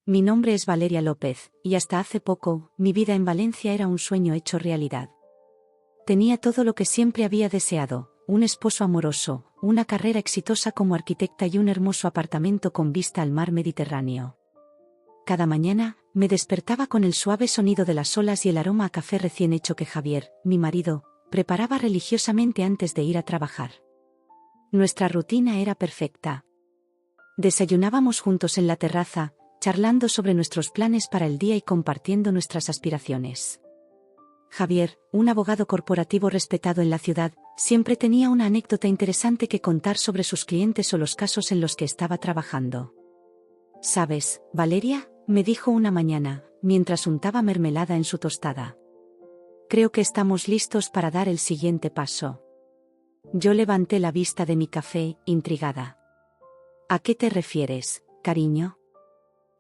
Mi nombre es Valeria López, y hasta hace poco, mi vida en Valencia era un sueño hecho realidad. Tenía todo lo que siempre había deseado, un esposo amoroso, una carrera exitosa como arquitecta y un hermoso apartamento con vista al mar Mediterráneo. Cada mañana, me despertaba con el suave sonido de las olas y el aroma a café recién hecho que Javier, mi marido, preparaba religiosamente antes de ir a trabajar. Nuestra rutina era perfecta. Desayunábamos juntos en la terraza, charlando sobre nuestros planes para el día y compartiendo nuestras aspiraciones. Javier, un abogado corporativo respetado en la ciudad, siempre tenía una anécdota interesante que contar sobre sus clientes o los casos en los que estaba trabajando. ¿Sabes, Valeria?, me dijo una mañana, mientras untaba mermelada en su tostada. Creo que estamos listos para dar el siguiente paso. Yo levanté la vista de mi café, intrigada. ¿A qué te refieres, cariño?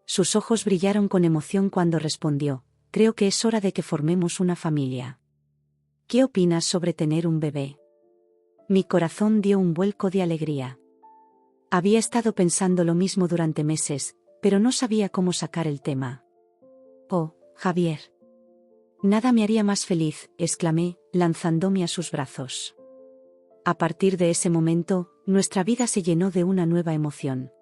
Sus ojos brillaron con emoción cuando respondió: creo que es hora de que formemos una familia. ¿Qué opinas sobre tener un bebé? Mi corazón dio un vuelco de alegría. Había estado pensando lo mismo durante meses, pero no sabía cómo sacar el tema. Oh, Javier. Nada me haría más feliz, exclamé, lanzándome a sus brazos. A partir de ese momento, nuestra vida se llenó de una nueva emoción.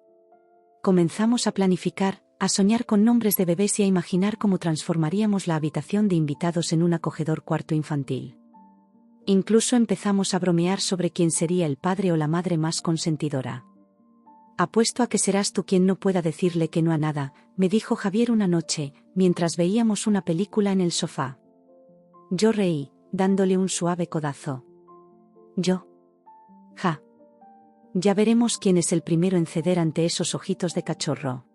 Comenzamos a planificar, a soñar con nombres de bebés y a imaginar cómo transformaríamos la habitación de invitados en un acogedor cuarto infantil. Incluso empezamos a bromear sobre quién sería el padre o la madre más consentidora. Apuesto a que serás tú quien no pueda decirle que no a nada, me dijo Javier una noche, mientras veíamos una película en el sofá. Yo reí, dándole un suave codazo. Yo. Ja. Ya veremos quién es el primero en ceder ante esos ojitos de cachorro.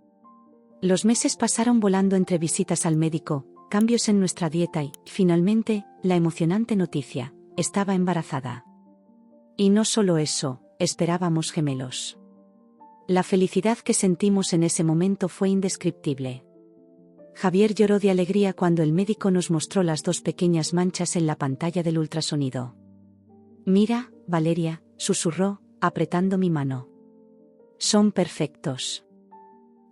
Los meses pasaron volando entre visitas al médico, cambios en nuestra dieta y, finalmente, la emocionante noticia: estaba embarazada. Y no solo eso, esperábamos gemelos. La felicidad que sentimos en ese momento fue indescriptible. Javier lloró de alegría cuando el médico nos mostró las dos pequeñas manchas en la pantalla del ultrasonido. Mira, Valeria, susurró, apretando mi mano. Son perfectos.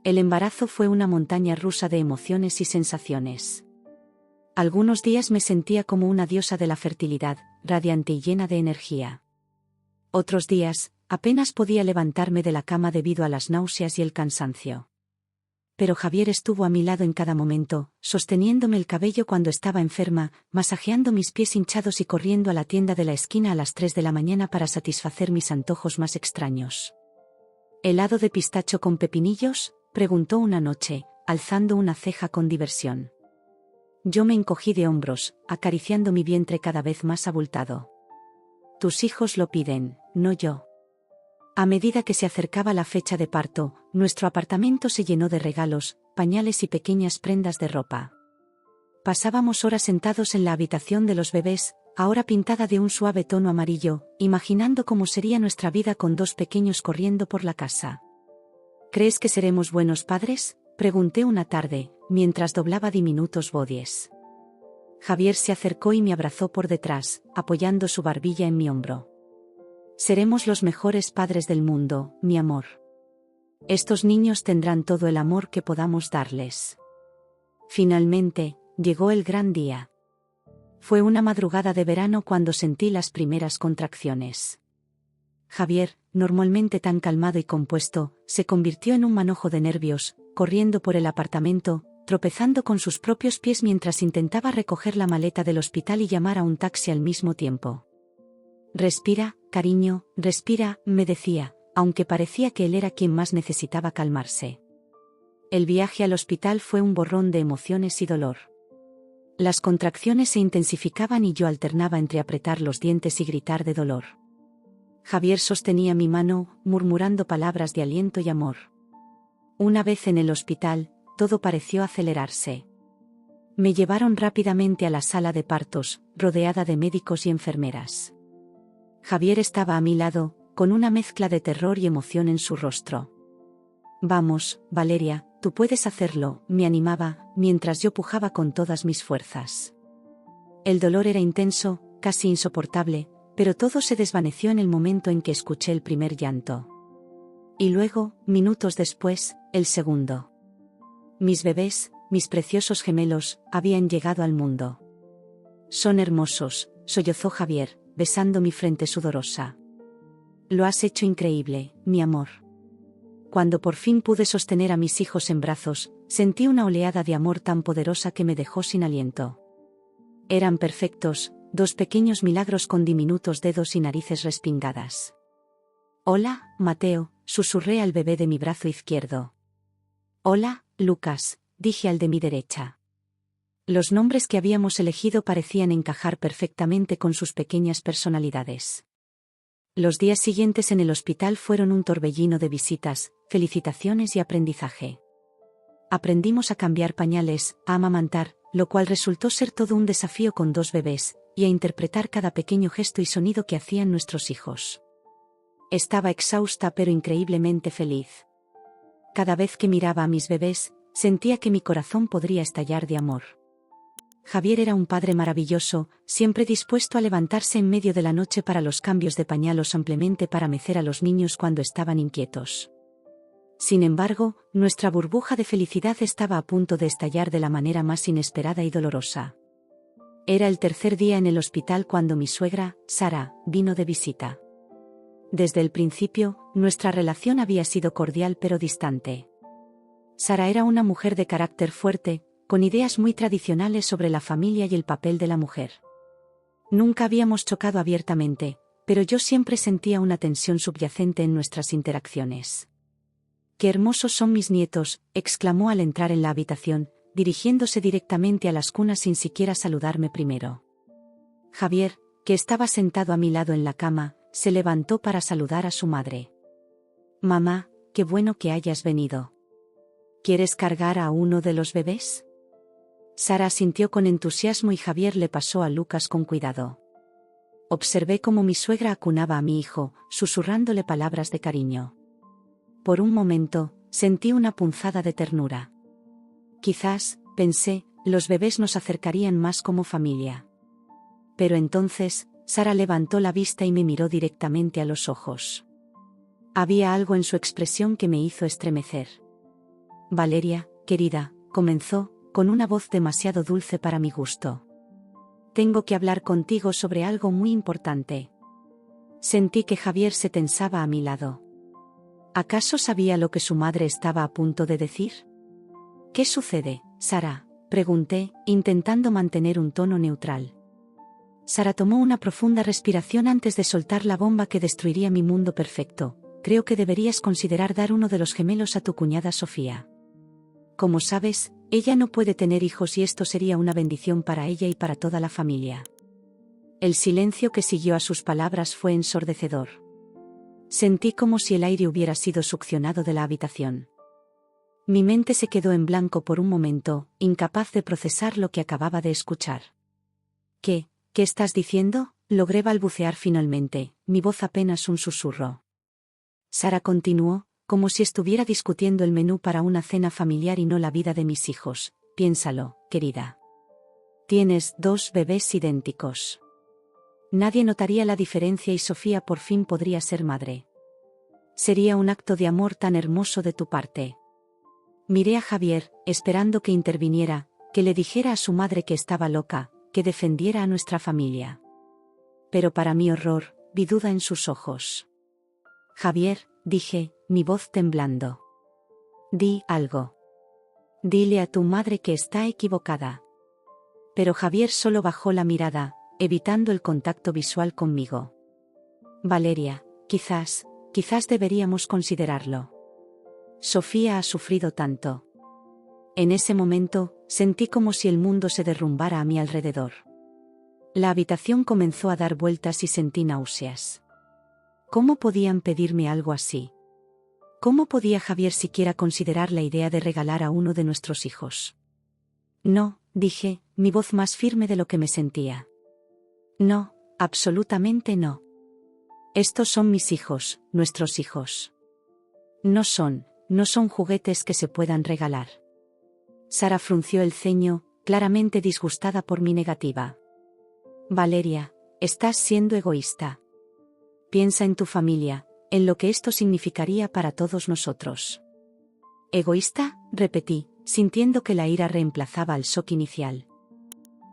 El embarazo fue una montaña rusa de emociones y sensaciones. Algunos días me sentía como una diosa de la fertilidad, radiante y llena de energía. Otros días, apenas podía levantarme de la cama debido a las náuseas y el cansancio. Pero Javier estuvo a mi lado en cada momento, sosteniéndome el cabello cuando estaba enferma, masajeando mis pies hinchados y corriendo a la tienda de la esquina a las 3 de la mañana para satisfacer mis antojos más extraños. ¿Helado de pistacho con pepinillos?, preguntó una noche, alzando una ceja con diversión. Yo me encogí de hombros, acariciando mi vientre cada vez más abultado. Tus hijos lo piden, no yo. A medida que se acercaba la fecha de parto, nuestro apartamento se llenó de regalos, pañales y pequeñas prendas de ropa. Pasábamos horas sentados en la habitación de los bebés, ahora pintada de un suave tono amarillo, imaginando cómo sería nuestra vida con dos pequeños corriendo por la casa. ¿Crees que seremos buenos padres?, pregunté una tarde, mientras doblaba diminutos bodies. Javier se acercó y me abrazó por detrás, apoyando su barbilla en mi hombro. Seremos los mejores padres del mundo, mi amor. Estos niños tendrán todo el amor que podamos darles. Finalmente, llegó el gran día. Fue una madrugada de verano cuando sentí las primeras contracciones. Javier, normalmente tan calmado y compuesto, se convirtió en un manojo de nervios, corriendo por el apartamento, tropezando con sus propios pies mientras intentaba recoger la maleta del hospital y llamar a un taxi al mismo tiempo. Respira, cariño, respira, me decía, aunque parecía que él era quien más necesitaba calmarse. El viaje al hospital fue un borrón de emociones y dolor. Las contracciones se intensificaban y yo alternaba entre apretar los dientes y gritar de dolor. Javier sostenía mi mano, murmurando palabras de aliento y amor. Una vez en el hospital, todo pareció acelerarse. Me llevaron rápidamente a la sala de partos, rodeada de médicos y enfermeras. Javier estaba a mi lado, con una mezcla de terror y emoción en su rostro. Vamos, Valeria, tú puedes hacerlo, me animaba, mientras yo pujaba con todas mis fuerzas. El dolor era intenso, casi insoportable, pero todo se desvaneció en el momento en que escuché el primer llanto. Y luego, minutos después, el segundo. Mis bebés, mis preciosos gemelos, habían llegado al mundo. Son hermosos, sollozó Javier, besando mi frente sudorosa. Lo has hecho increíble, mi amor. Cuando por fin pude sostener a mis hijos en brazos, sentí una oleada de amor tan poderosa que me dejó sin aliento. Eran perfectos, dos pequeños milagros con diminutos dedos y narices respingadas. Hola, Mateo, susurré al bebé de mi brazo izquierdo. Hola, Lucas, dije al de mi derecha. Los nombres que habíamos elegido parecían encajar perfectamente con sus pequeñas personalidades. Los días siguientes en el hospital fueron un torbellino de visitas, felicitaciones y aprendizaje. Aprendimos a cambiar pañales, a amamantar, lo cual resultó ser todo un desafío con dos bebés, y a interpretar cada pequeño gesto y sonido que hacían nuestros hijos. Estaba exhausta pero increíblemente feliz. Cada vez que miraba a mis bebés, sentía que mi corazón podría estallar de amor. Javier era un padre maravilloso, siempre dispuesto a levantarse en medio de la noche para los cambios de pañal o simplemente para mecer a los niños cuando estaban inquietos. Sin embargo, nuestra burbuja de felicidad estaba a punto de estallar de la manera más inesperada y dolorosa. Era el tercer día en el hospital cuando mi suegra, Sara, vino de visita. Desde el principio, nuestra relación había sido cordial pero distante. Sara era una mujer de carácter fuerte, con ideas muy tradicionales sobre la familia y el papel de la mujer. Nunca habíamos chocado abiertamente, pero yo siempre sentía una tensión subyacente en nuestras interacciones. «¡Qué hermosos son mis nietos!», exclamó al entrar en la habitación, dirigiéndose directamente a las cunas sin siquiera saludarme primero. Javier, que estaba sentado a mi lado en la cama, se levantó para saludar a su madre. «Mamá, qué bueno que hayas venido. ¿Quieres cargar a uno de los bebés?». Sara asintió con entusiasmo y Javier le pasó a Lucas con cuidado. Observé cómo mi suegra acunaba a mi hijo, susurrándole palabras de cariño. Por un momento, sentí una punzada de ternura. Quizás, pensé, los bebés nos acercarían más como familia. Pero entonces, Sara levantó la vista y me miró directamente a los ojos. Había algo en su expresión que me hizo estremecer. «Valeria, querida», comenzó, con una voz demasiado dulce para mi gusto. «Tengo que hablar contigo sobre algo muy importante». Sentí que Javier se tensaba a mi lado. ¿Acaso sabía lo que su madre estaba a punto de decir? «¿Qué sucede, Sara?», pregunté, intentando mantener un tono neutral. Sara tomó una profunda respiración antes de soltar la bomba que destruiría mi mundo perfecto. «Creo que deberías considerar dar uno de los gemelos a tu cuñada Sofía. Como sabes, ella no puede tener hijos y esto sería una bendición para ella y para toda la familia». El silencio que siguió a sus palabras fue ensordecedor. Sentí como si el aire hubiera sido succionado de la habitación. Mi mente se quedó en blanco por un momento, incapaz de procesar lo que acababa de escuchar. ¿Qué estás diciendo?», logré balbucear finalmente, mi voz apenas un susurro. Sara continuó, como si estuviera discutiendo el menú para una cena familiar y no la vida de mis hijos. «Piénsalo, querida. Tienes 2 bebés idénticos. Nadie notaría la diferencia y Sofía por fin podría ser madre. Sería un acto de amor tan hermoso de tu parte». Miré a Javier, esperando que interviniera, que le dijera a su madre que estaba loca, que defendiera a nuestra familia. Pero para mi horror, vi duda en sus ojos. «Javier», dije, mi voz temblando. «Di algo. Dile a tu madre que está equivocada». Pero Javier solo bajó la mirada, evitando el contacto visual conmigo. «Valeria, quizás deberíamos considerarlo. Sofía ha sufrido tanto». En ese momento, sentí como si el mundo se derrumbara a mi alrededor. La habitación comenzó a dar vueltas y sentí náuseas. ¿Cómo podían pedirme algo así? ¿Cómo podía Javier siquiera considerar la idea de regalar a uno de nuestros hijos? «No», dije, mi voz más firme de lo que me sentía. «No, absolutamente no. Estos son mis hijos, nuestros hijos. No son juguetes que se puedan regalar». Sara frunció el ceño, claramente disgustada por mi negativa. «Valeria, estás siendo egoísta. Piensa en tu familia, en lo que esto significaría para todos nosotros». «¿Egoísta?», repetí, sintiendo que la ira reemplazaba al shock inicial.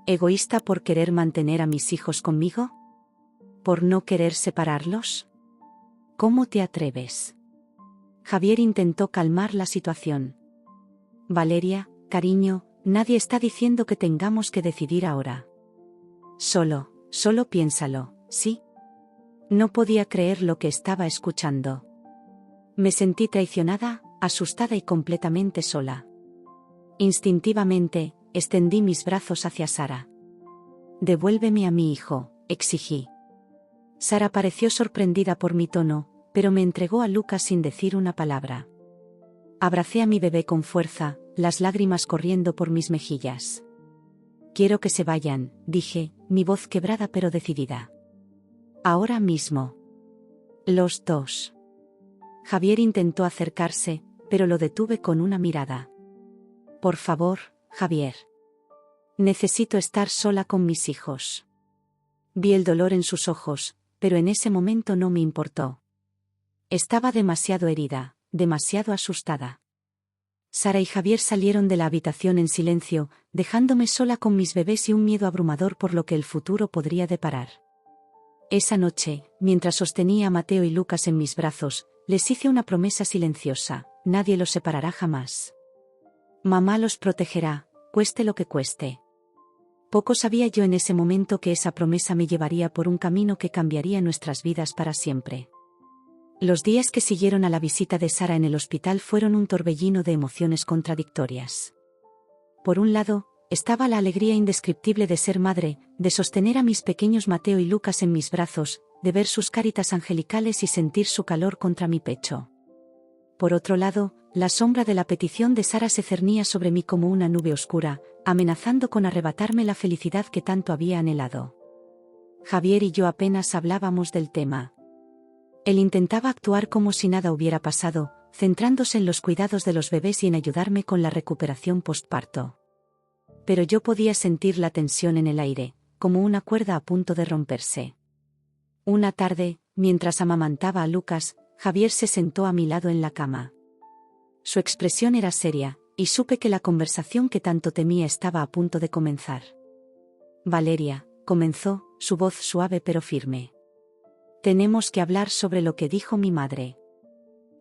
¿Egoísta por querer mantener a mis hijos conmigo? ¿Por no querer separarlos? ¿Cómo te atreves? Javier intentó calmar la situación. Valeria, cariño, nadie está diciendo que tengamos que decidir ahora. Solo piénsalo, ¿sí? No podía creer lo que estaba escuchando. Me sentí traicionada, asustada y completamente sola. Instintivamente, extendí mis brazos hacia Sara. «Devuélveme a mi hijo», exigí. Sara pareció sorprendida por mi tono, pero me entregó a Lucas sin decir una palabra. Abracé a mi bebé con fuerza, las lágrimas corriendo por mis mejillas. «Quiero que se vayan», dije, mi voz quebrada pero decidida. «Ahora mismo». Los dos. Javier intentó acercarse, pero lo detuve con una mirada. «Por favor, Javier. Necesito estar sola con mis hijos». Vi el dolor en sus ojos, pero en ese momento no me importó. Estaba demasiado herida, demasiado asustada. Sara y Javier salieron de la habitación en silencio, dejándome sola con mis bebés y un miedo abrumador por lo que el futuro podría deparar. Esa noche, mientras sostenía a Mateo y Lucas en mis brazos, les hice una promesa silenciosa: nadie los separará jamás. Mamá los protegerá, cueste lo que cueste. Poco sabía yo en ese momento que esa promesa me llevaría por un camino que cambiaría nuestras vidas para siempre. Los días que siguieron a la visita de Sara en el hospital fueron un torbellino de emociones contradictorias. Por un lado, estaba la alegría indescriptible de ser madre, de sostener a mis pequeños Mateo y Lucas en mis brazos, de ver sus caritas angelicales y sentir su calor contra mi pecho. Por otro lado, la sombra de la petición de Sara se cernía sobre mí como una nube oscura, amenazando con arrebatarme la felicidad que tanto había anhelado. Javier y yo apenas hablábamos del tema. Él intentaba actuar como si nada hubiera pasado, centrándose en los cuidados de los bebés y en ayudarme con la recuperación postparto. Pero yo podía sentir la tensión en el aire, como una cuerda a punto de romperse. Una tarde, mientras amamantaba a Lucas, Javier se sentó a mi lado en la cama. Su expresión era seria, y supe que la conversación que tanto temía estaba a punto de comenzar. «Valeria», comenzó, su voz suave pero firme. «Tenemos que hablar sobre lo que dijo mi madre».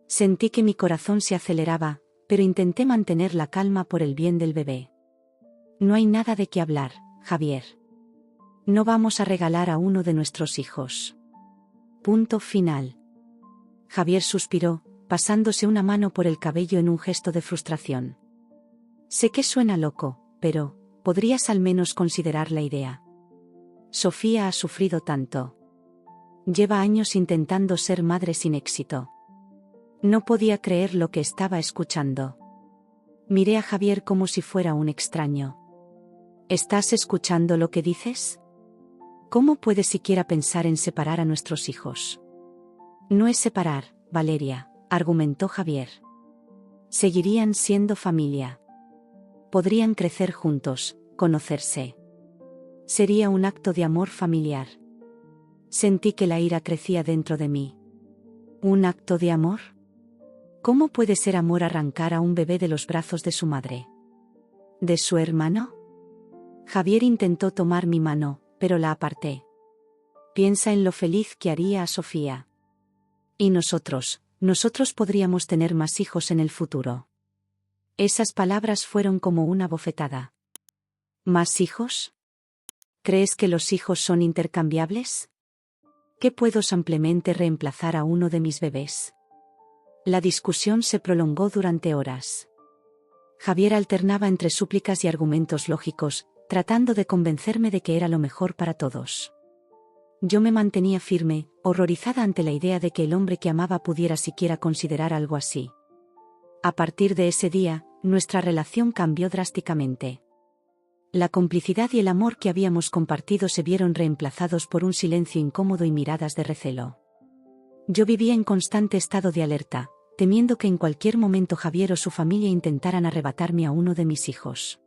Sentí que mi corazón se aceleraba, pero intenté mantener la calma por el bien del bebé. «No hay nada de qué hablar, Javier. No vamos a regalar a uno de nuestros hijos. Punto final». Javier suspiró, pasándose una mano por el cabello en un gesto de frustración. «Sé que suena loco, pero, ¿podrías al menos considerar la idea? Sofía ha sufrido tanto. Lleva años intentando ser madre sin éxito». No podía creer lo que estaba escuchando. Miré a Javier como si fuera un extraño. «¿Estás escuchando lo que dices? ¿Cómo puedes siquiera pensar en separar a nuestros hijos?» «No es separar, Valeria», argumentó Javier. «Seguirían siendo familia. Podrían crecer juntos, conocerse. Sería un acto de amor familiar». Sentí que la ira crecía dentro de mí. ¿Un acto de amor? ¿Cómo puede ser amor arrancar a un bebé de los brazos de su madre? ¿De su hermano? Javier intentó tomar mi mano, pero la aparté. «Piensa en lo feliz que haría a Sofía. Y nosotros podríamos tener más hijos en el futuro». Esas palabras fueron como una bofetada. ¿Más hijos? ¿Crees que los hijos son intercambiables? ¿Qué puedo simplemente reemplazar a uno de mis bebés? La discusión se prolongó durante horas. Javier alternaba entre súplicas y argumentos lógicos, tratando de convencerme de que era lo mejor para todos. Yo me mantenía firme, horrorizada ante la idea de que el hombre que amaba pudiera siquiera considerar algo así. A partir de ese día, nuestra relación cambió drásticamente. La complicidad y el amor que habíamos compartido se vieron reemplazados por un silencio incómodo y miradas de recelo. Yo vivía en constante estado de alerta, temiendo que en cualquier momento Javier o su familia intentaran arrebatarme a uno de mis hijos.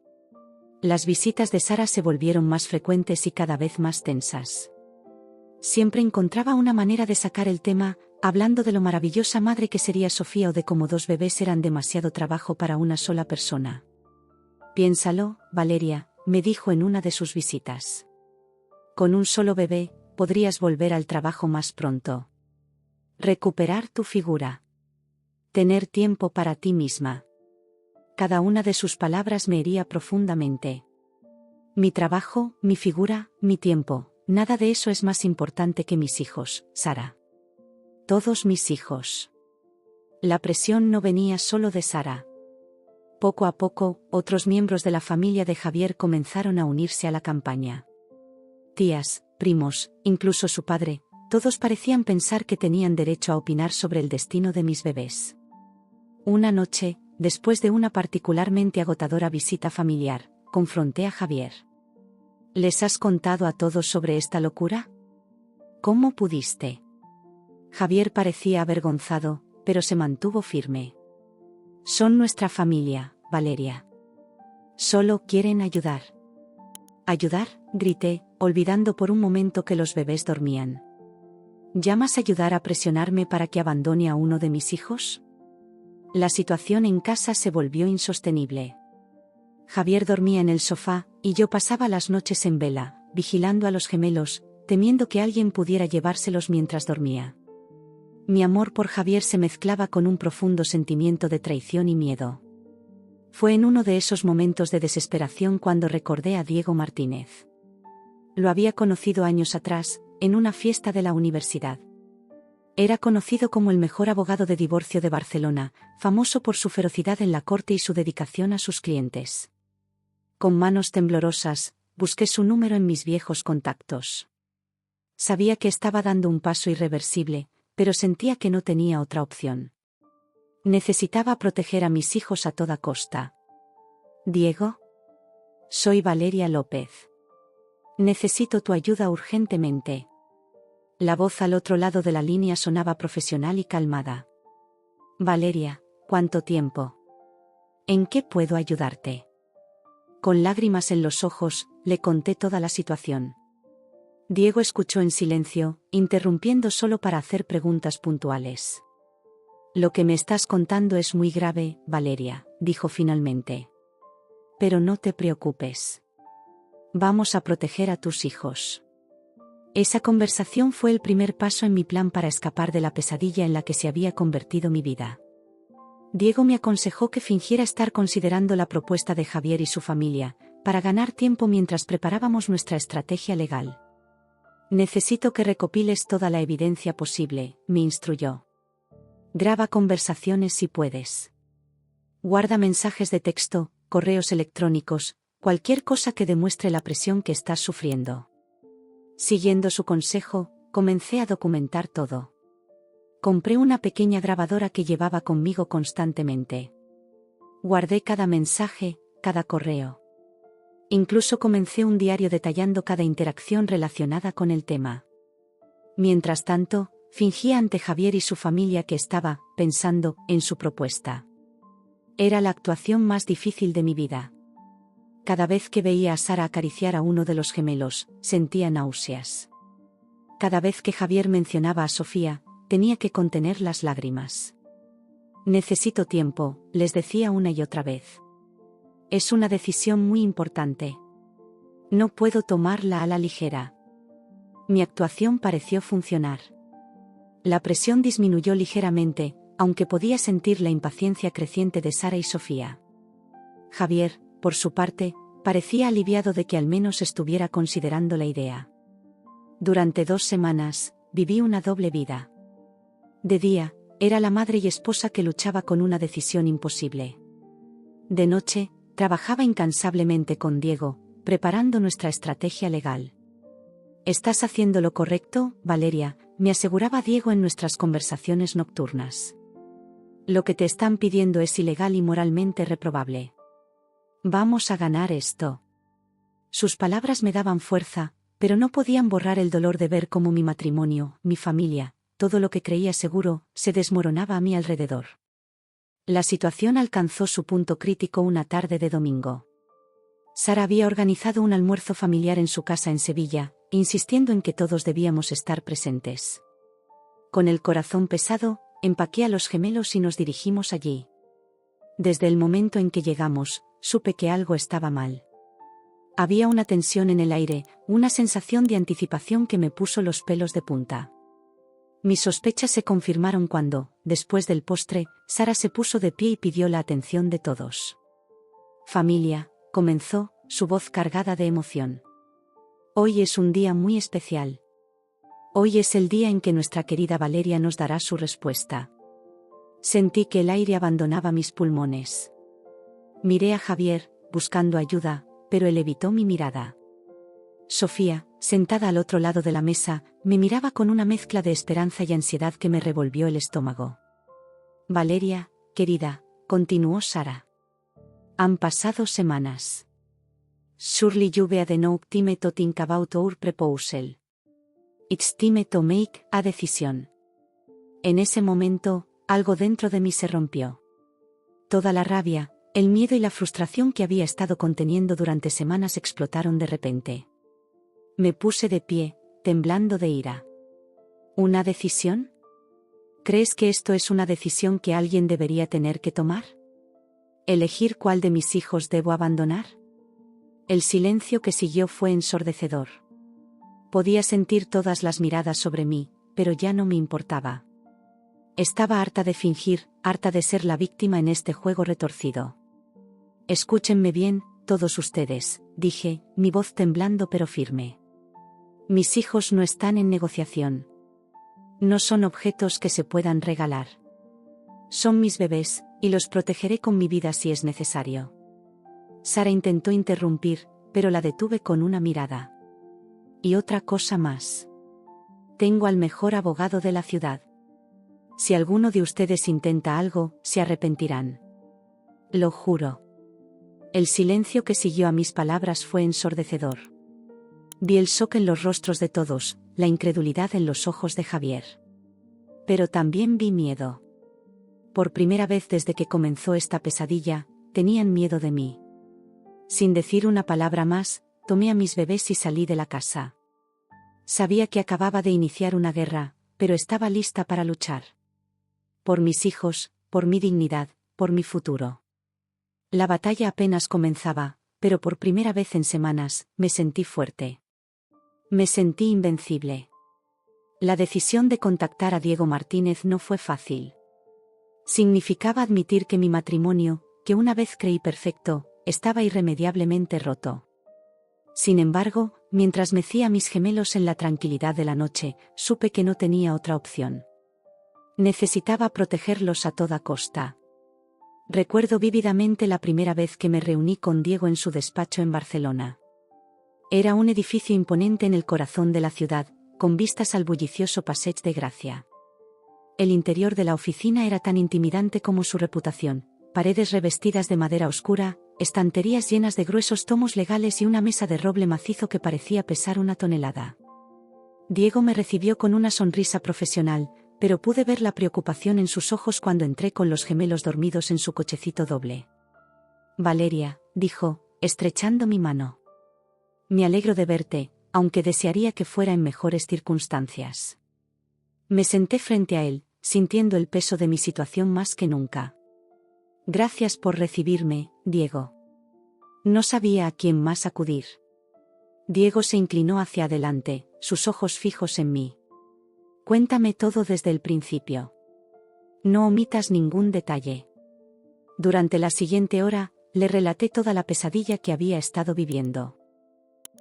Las visitas de Sara se volvieron más frecuentes y cada vez más tensas. Siempre encontraba una manera de sacar el tema, hablando de lo maravillosa madre que sería Sofía o de cómo 2 bebés eran demasiado trabajo para una sola persona. Piénsalo, Valeria, me dijo en una de sus visitas. Con un solo bebé, podrías volver al trabajo más pronto. Recuperar tu figura. Tener tiempo para ti misma. Cada una de sus palabras me hería profundamente. Mi trabajo, mi figura, mi tiempo, nada de eso es más importante que mis hijos, Sara. Todos mis hijos. La presión no venía solo de Sara. Poco a poco, otros miembros de la familia de Javier comenzaron a unirse a la campaña. Tías, primos, incluso su padre, todos parecían pensar que tenían derecho a opinar sobre el destino de mis bebés. Una noche, después de una particularmente agotadora visita familiar, confronté a Javier. ¿Les has contado a todos sobre esta locura? ¿Cómo pudiste? Javier parecía avergonzado, pero se mantuvo firme. Son nuestra familia, Valeria. Solo quieren ayudar. ¿Ayudar?, grité, olvidando por un momento que los bebés dormían. ¿Llamas ayudar a presionarme para que abandone a uno de mis hijos? La situación en casa se volvió insostenible. Javier dormía en el sofá, y yo pasaba las noches en vela, vigilando a los gemelos, temiendo que alguien pudiera llevárselos mientras dormía. Mi amor por Javier se mezclaba con un profundo sentimiento de traición y miedo. Fue en uno de esos momentos de desesperación cuando recordé a Diego Martínez. Lo había conocido años atrás, en una fiesta de la universidad. Era conocido como el mejor abogado de divorcio de Barcelona, famoso por su ferocidad en la corte y su dedicación a sus clientes. Con manos temblorosas, busqué su número en mis viejos contactos. Sabía que estaba dando un paso irreversible, pero sentía que no tenía otra opción. Necesitaba proteger a mis hijos a toda costa. Diego. Soy Valeria López. Necesito tu ayuda urgentemente. La voz al otro lado de la línea sonaba profesional y calmada. Valeria, ¿cuánto tiempo? ¿En qué puedo ayudarte? Con lágrimas en los ojos, le conté toda la situación. Diego escuchó en silencio, interrumpiendo solo para hacer preguntas puntuales. Lo que me estás contando es muy grave, Valeria, dijo finalmente. Pero no te preocupes. Vamos a proteger a tus hijos. Esa conversación fue el primer paso en mi plan para escapar de la pesadilla en la que se había convertido mi vida. Diego me aconsejó que fingiera estar considerando la propuesta de Javier y su familia, para ganar tiempo mientras preparábamos nuestra estrategia legal. Necesito que recopiles toda la evidencia posible, me instruyó. Graba conversaciones si puedes. Guarda mensajes de texto, correos electrónicos, cualquier cosa que demuestre la presión que estás sufriendo. Siguiendo su consejo, comencé a documentar todo. Compré una pequeña grabadora que llevaba conmigo constantemente. Guardé cada mensaje, cada correo. Incluso comencé un diario detallando cada interacción relacionada con el tema. Mientras tanto, fingía ante Javier y su familia que estaba pensando en su propuesta. Era la actuación más difícil de mi vida. Cada vez que veía a Sara acariciar a uno de los gemelos, sentía náuseas. Cada vez que Javier mencionaba a Sofía, tenía que contener las lágrimas. Necesito tiempo, les decía una y otra vez. Es una decisión muy importante. No puedo tomarla a la ligera. Mi actuación pareció funcionar. La presión disminuyó ligeramente, aunque podía sentir la impaciencia creciente de Sara y Sofía. Javier, por su parte, parecía aliviado de que al menos estuviera considerando la idea. Durante 2 semanas, viví una doble vida. De día, era la madre y esposa que luchaba con una decisión imposible. De noche, trabajaba incansablemente con Diego, preparando nuestra estrategia legal. «Estás haciendo lo correcto, Valeria», me aseguraba Diego en nuestras conversaciones nocturnas. «Lo que te están pidiendo es ilegal y moralmente reprobable. Vamos a ganar esto». Sus palabras me daban fuerza, pero no podían borrar el dolor de ver cómo mi matrimonio, mi familia, todo lo que creía seguro, se desmoronaba a mi alrededor. La situación alcanzó su punto crítico una tarde de domingo. Sara había organizado un almuerzo familiar en su casa en Sevilla, insistiendo en que todos debíamos estar presentes. Con el corazón pesado, empaqué a los gemelos y nos dirigimos allí. Desde el momento en que llegamos, supe que algo estaba mal. Había una tensión en el aire, una sensación de anticipación que me puso los pelos de punta. Mis sospechas se confirmaron cuando, después del postre, Sara se puso de pie y pidió la atención de todos. «Familia», comenzó, su voz cargada de emoción. «Hoy es un día muy especial. Hoy es el día en que nuestra querida Valeria nos dará su respuesta». Sentí que el aire abandonaba mis pulmones. Miré a Javier, buscando ayuda, pero él evitó mi mirada. Sofía, sentada al otro lado de la mesa, me miraba con una mezcla de esperanza y ansiedad que me revolvió el estómago. «Valeria, querida», continuó Sara. «Han pasado semanas. Surely you had no time to think about our proposal. It's time to make a decision». En ese momento, algo dentro de mí se rompió. Toda la rabia, el miedo y la frustración que había estado conteniendo durante semanas explotaron de repente. Me puse de pie, temblando de ira. ¿Una decisión? ¿Crees que esto es una decisión que alguien debería tener que tomar? ¿Elegir cuál de mis hijos debo abandonar? El silencio que siguió fue ensordecedor. Podía sentir todas las miradas sobre mí, pero ya no me importaba. Estaba harta de fingir, harta de ser la víctima en este juego retorcido. «Escúchenme bien, todos ustedes», dije, mi voz temblando pero firme. «Mis hijos no están en negociación. No son objetos que se puedan regalar. Son mis bebés, y los protegeré con mi vida si es necesario». Sara intentó interrumpir, pero la detuve con una mirada. «Y otra cosa más. Tengo al mejor abogado de la ciudad. Si alguno de ustedes intenta algo, se arrepentirán. Lo juro». El silencio que siguió a mis palabras fue ensordecedor. Vi el shock en los rostros de todos, la incredulidad en los ojos de Javier. Pero también vi miedo. Por primera vez desde que comenzó esta pesadilla, tenían miedo de mí. Sin decir una palabra más, tomé a mis bebés y salí de la casa. Sabía que acababa de iniciar una guerra, pero estaba lista para luchar. Por mis hijos, por mi dignidad, por mi futuro. La batalla apenas comenzaba, pero por primera vez en semanas, me sentí fuerte. Me sentí invencible. La decisión de contactar a Diego Martínez no fue fácil. Significaba admitir que mi matrimonio, que una vez creí perfecto, estaba irremediablemente roto. Sin embargo, mientras mecía a mis gemelos en la tranquilidad de la noche, supe que no tenía otra opción. Necesitaba protegerlos a toda costa. Recuerdo vívidamente la primera vez que me reuní con Diego en su despacho en Barcelona. Era un edificio imponente en el corazón de la ciudad, con vistas al bullicioso Passeig de Gracia. El interior de la oficina era tan intimidante como su reputación: paredes revestidas de madera oscura, estanterías llenas de gruesos tomos legales y una mesa de roble macizo que parecía pesar 1 tonelada. Diego me recibió con una sonrisa profesional, pero pude ver la preocupación en sus ojos cuando entré con los gemelos dormidos en su cochecito doble. «Valeria», dijo, estrechando mi mano. «Me alegro de verte, aunque desearía que fuera en mejores circunstancias». Me senté frente a él, sintiendo el peso de mi situación más que nunca. «Gracias por recibirme, Diego». No sabía a quién más acudir. Diego se inclinó hacia adelante, sus ojos fijos en mí. «Cuéntame todo desde el principio. No omitas ningún detalle». Durante la siguiente hora, le relaté toda la pesadilla que había estado viviendo.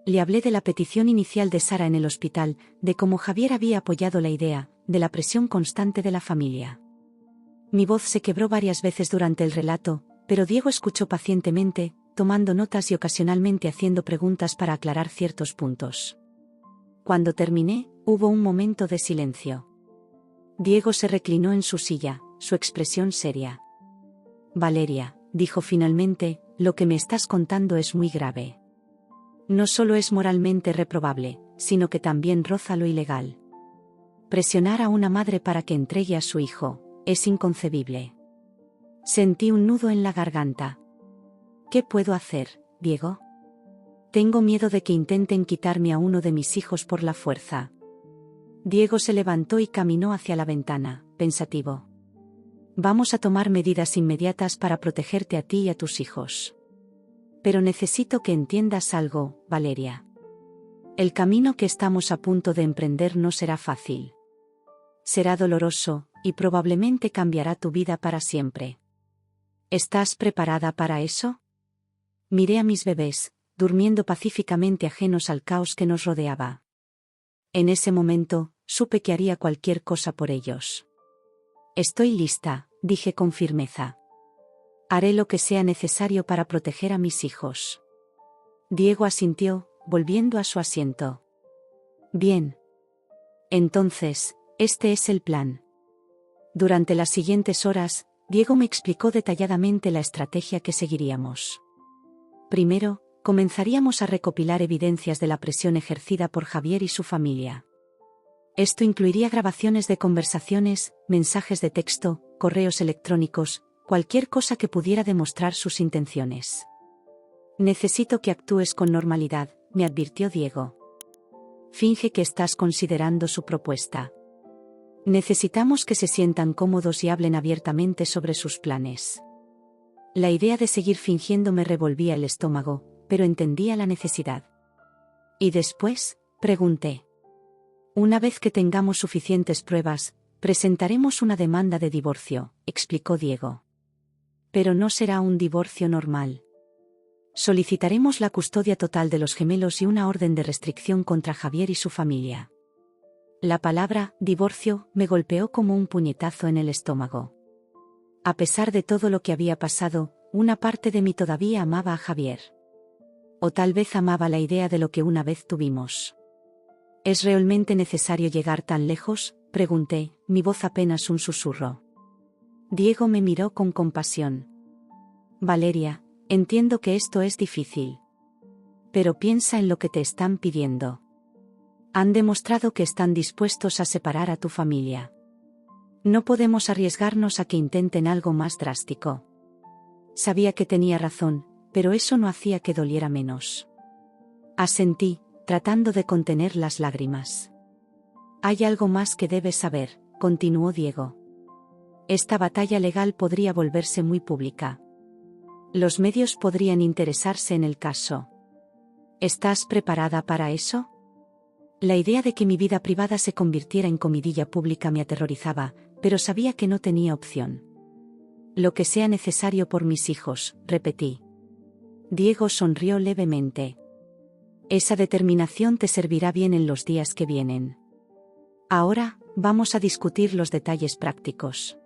Le hablé de la petición inicial de Sara en el hospital, de cómo Javier había apoyado la idea, de la presión constante de la familia. Mi voz se quebró varias veces durante el relato, pero Diego escuchó pacientemente, tomando notas y ocasionalmente haciendo preguntas para aclarar ciertos puntos. Cuando terminé, hubo un momento de silencio. Diego se reclinó en su silla, su expresión seria. «Valeria», dijo finalmente, «lo que me estás contando es muy grave. No solo es moralmente reprobable, sino que también roza lo ilegal. Presionar a una madre para que entregue a su hijo es inconcebible». Sentí un nudo en la garganta. «¿Qué puedo hacer, Diego? Tengo miedo de que intenten quitarme a uno de mis hijos por la fuerza». Diego se levantó y caminó hacia la ventana, pensativo. «Vamos a tomar medidas inmediatas para protegerte a ti y a tus hijos. Pero necesito que entiendas algo, Valeria. El camino que estamos a punto de emprender no será fácil. Será doloroso, y probablemente cambiará tu vida para siempre. ¿Estás preparada para eso? Miré a mis bebés, durmiendo pacíficamente ajenos al caos que nos rodeaba. En ese momento, supe que haría cualquier cosa por ellos. Estoy lista, dije con firmeza. Haré lo que sea necesario para proteger a mis hijos. Diego asintió, volviendo a su asiento. Bien. Entonces, este es el plan. Durante las siguientes horas, Diego me explicó detalladamente la estrategia que seguiríamos. Primero, comenzaríamos a recopilar evidencias de la presión ejercida por Javier y su familia. Esto incluiría grabaciones de conversaciones, mensajes de texto, correos electrónicos, cualquier cosa que pudiera demostrar sus intenciones. Necesito que actúes con normalidad, me advirtió Diego. Finge que estás considerando su propuesta. Necesitamos que se sientan cómodos y hablen abiertamente sobre sus planes. La idea de seguir fingiendo me revolvía el estómago, pero entendía la necesidad. ¿Y después?, pregunté. Una vez que tengamos suficientes pruebas, presentaremos una demanda de divorcio, explicó Diego. Pero no será un divorcio normal. Solicitaremos la custodia total de los gemelos y una orden de restricción contra Javier y su familia. La palabra divorcio me golpeó como un puñetazo en el estómago. A pesar de todo lo que había pasado, una parte de mí todavía amaba a Javier. O tal vez amaba la idea de lo que una vez tuvimos. ¿Es realmente necesario llegar tan lejos?, pregunté, mi voz apenas un susurro. Diego me miró con compasión. Valeria, entiendo que esto es difícil. Pero piensa en lo que te están pidiendo. Han demostrado que están dispuestos a separar a tu familia. No podemos arriesgarnos a que intenten algo más drástico. Sabía que tenía razón, pero eso no hacía que doliera menos. Asentí, tratando de contener las lágrimas. Hay algo más que debes saber, continuó Diego. Esta batalla legal podría volverse muy pública. Los medios podrían interesarse en el caso. ¿Estás preparada para eso? La idea de que mi vida privada se convirtiera en comidilla pública me aterrorizaba, pero sabía que no tenía opción. Lo que sea necesario por mis hijos, repetí. Diego sonrió levemente. Esa determinación te servirá bien en los días que vienen. Ahora, vamos a discutir los detalles prácticos.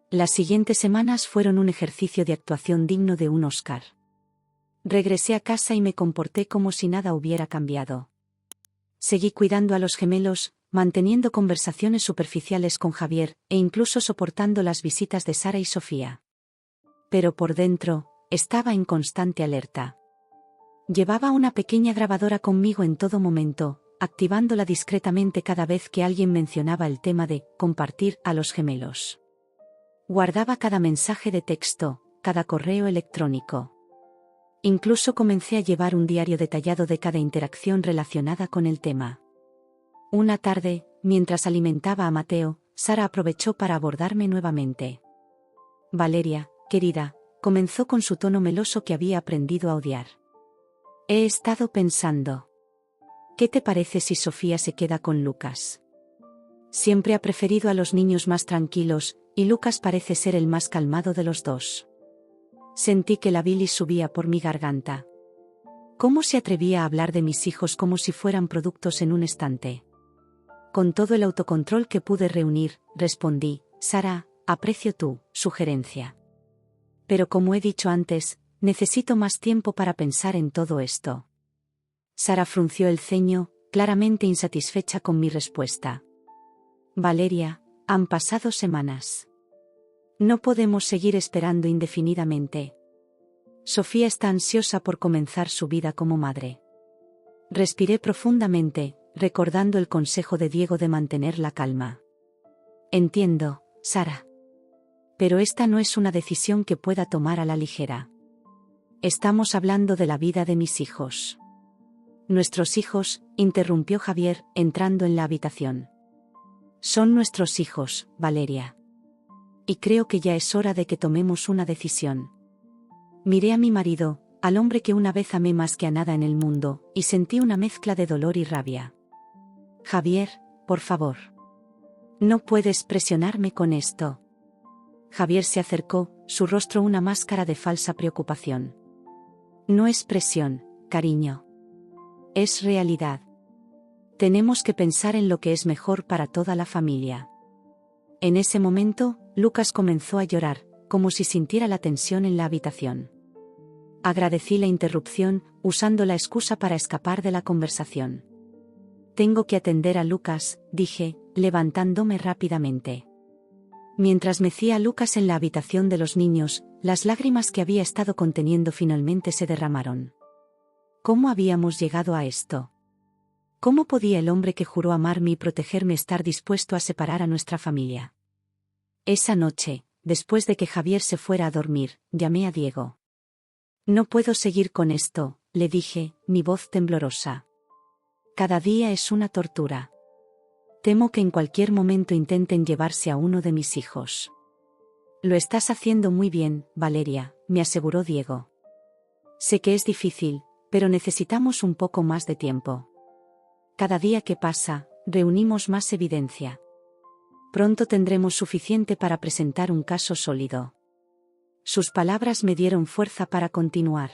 Las siguientes semanas fueron un ejercicio de actuación digno de un Oscar. Regresé a casa y me comporté como si nada hubiera cambiado. Seguí cuidando a los gemelos, manteniendo conversaciones superficiales con Javier, e incluso soportando las visitas de Sara y Sofía. Pero por dentro, estaba en constante alerta. Llevaba una pequeña grabadora conmigo en todo momento, activándola discretamente cada vez que alguien mencionaba el tema de compartir a los gemelos. Guardaba cada mensaje de texto, cada correo electrónico. Incluso comencé a llevar un diario detallado de cada interacción relacionada con el tema. Una tarde, mientras alimentaba a Mateo, Sara aprovechó para abordarme nuevamente. Valeria, querida, comenzó con su tono meloso que había aprendido a odiar. He estado pensando. ¿Qué te parece si Sofía se queda con Lucas? Siempre ha preferido a los niños más tranquilos, y Lucas parece ser el más calmado de los dos. Sentí que la bilis subía por mi garganta. ¿Cómo se atrevía a hablar de mis hijos como si fueran productos en un estante? Con todo el autocontrol que pude reunir, respondí, Sara, aprecio tu sugerencia. Pero como he dicho antes, necesito más tiempo para pensar en todo esto. Sara frunció el ceño, claramente insatisfecha con mi respuesta. Valeria, han pasado semanas. No podemos seguir esperando indefinidamente. Sofía está ansiosa por comenzar su vida como madre. Respiré profundamente, recordando el consejo de Diego de mantener la calma. Entiendo, Sara. Pero esta no es una decisión que pueda tomar a la ligera. Estamos hablando de la vida de mis hijos. Nuestros hijos, interrumpió Javier, entrando en la habitación. Son nuestros hijos, Valeria. Y creo que ya es hora de que tomemos una decisión. Miré a mi marido, al hombre que una vez amé más que a nada en el mundo, y sentí una mezcla de dolor y rabia. Javier, por favor. No puedes presionarme con esto. Javier se acercó, su rostro una máscara de falsa preocupación. No es presión, cariño. Es realidad. Tenemos que pensar en lo que es mejor para toda la familia. En ese momento, Lucas comenzó a llorar, como si sintiera la tensión en la habitación. Agradecí la interrupción, usando la excusa para escapar de la conversación. Tengo que atender a Lucas, dije, levantándome rápidamente. Mientras mecía a Lucas en la habitación de los niños, las lágrimas que había estado conteniendo finalmente se derramaron. ¿Cómo habíamos llegado a esto? ¿Cómo podía el hombre que juró amarme y protegerme estar dispuesto a separar a nuestra familia? Esa noche, después de que Javier se fuera a dormir, llamé a Diego. No puedo seguir con esto, le dije, mi voz temblorosa. Cada día es una tortura. Temo que en cualquier momento intenten llevarse a uno de mis hijos. Lo estás haciendo muy bien, Valeria, me aseguró Diego. Sé que es difícil, pero necesitamos un poco más de tiempo. Cada día que pasa, reunimos más evidencia. Pronto tendremos suficiente para presentar un caso sólido. Sus palabras me dieron fuerza para continuar.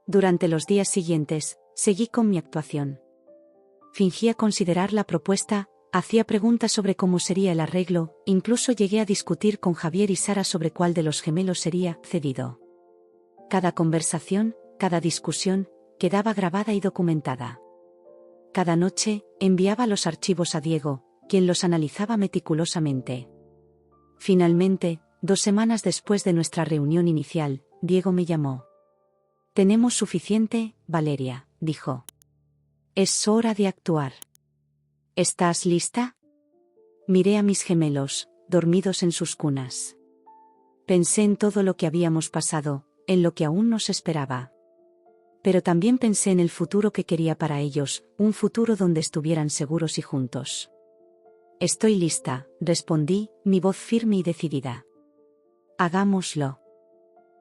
Durante los días siguientes, seguí con mi actuación. Fingía considerar la propuesta, hacía preguntas sobre cómo sería el arreglo, incluso llegué a discutir con Javier y Sara sobre cuál de los gemelos sería cedido. Cada conversación, cada discusión, quedaba grabada y documentada. Cada noche, enviaba los archivos a Diego, quien los analizaba meticulosamente. Finalmente, 2 semanas después de nuestra reunión inicial, Diego me llamó. «Tenemos suficiente, Valeria», dijo. «Es hora de actuar». «¿Estás lista?» Miré a mis gemelos, dormidos en sus cunas. Pensé en todo lo que habíamos pasado, en lo que aún nos esperaba. Pero también pensé en el futuro que quería para ellos, un futuro donde estuvieran seguros y juntos. «Estoy lista», respondí, mi voz firme y decidida. «Hagámoslo».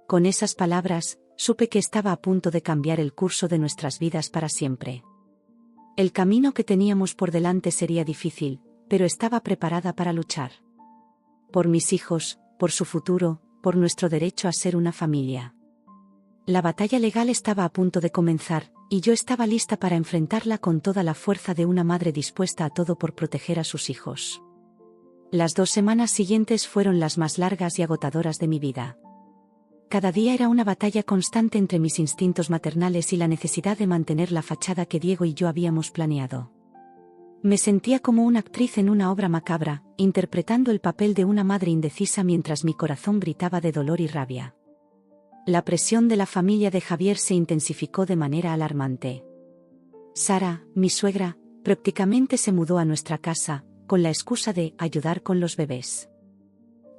Con esas palabras, supe que estaba a punto de cambiar el curso de nuestras vidas para siempre. El camino que teníamos por delante sería difícil, pero estaba preparada para luchar. Por mis hijos, por su futuro, por nuestro derecho a ser una familia. La batalla legal estaba a punto de comenzar, y yo estaba lista para enfrentarla con toda la fuerza de una madre dispuesta a todo por proteger a sus hijos. Las 2 semanas siguientes fueron las más largas y agotadoras de mi vida. Cada día era una batalla constante entre mis instintos maternales y la necesidad de mantener la fachada que Diego y yo habíamos planeado. Me sentía como una actriz en una obra macabra, interpretando el papel de una madre indecisa mientras mi corazón gritaba de dolor y rabia. La presión de la familia de Javier se intensificó de manera alarmante. Sara, mi suegra, prácticamente se mudó a nuestra casa, con la excusa de ayudar con los bebés.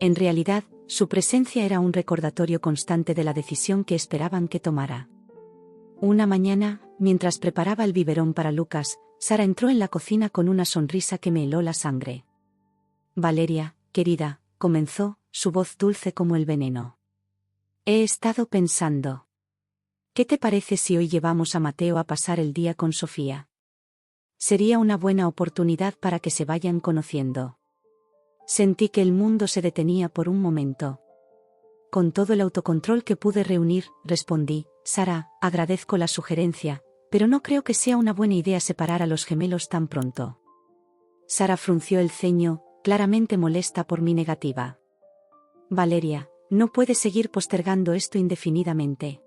En realidad, su presencia era un recordatorio constante de la decisión que esperaban que tomara. Una mañana, mientras preparaba el biberón para Lucas, Sara entró en la cocina con una sonrisa que me heló la sangre. «Valeria, querida», comenzó, su voz dulce como el veneno. «He estado pensando. ¿Qué te parece si hoy llevamos a Mateo a pasar el día con Sofía? Sería una buena oportunidad para que se vayan conociendo». Sentí que el mundo se detenía por un momento. Con todo el autocontrol que pude reunir, respondí, «Sara, agradezco la sugerencia, pero no creo que sea una buena idea separar a los gemelos tan pronto». Sara frunció el ceño, claramente molesta por mi negativa. «Valeria, no puedes seguir postergando esto indefinidamente.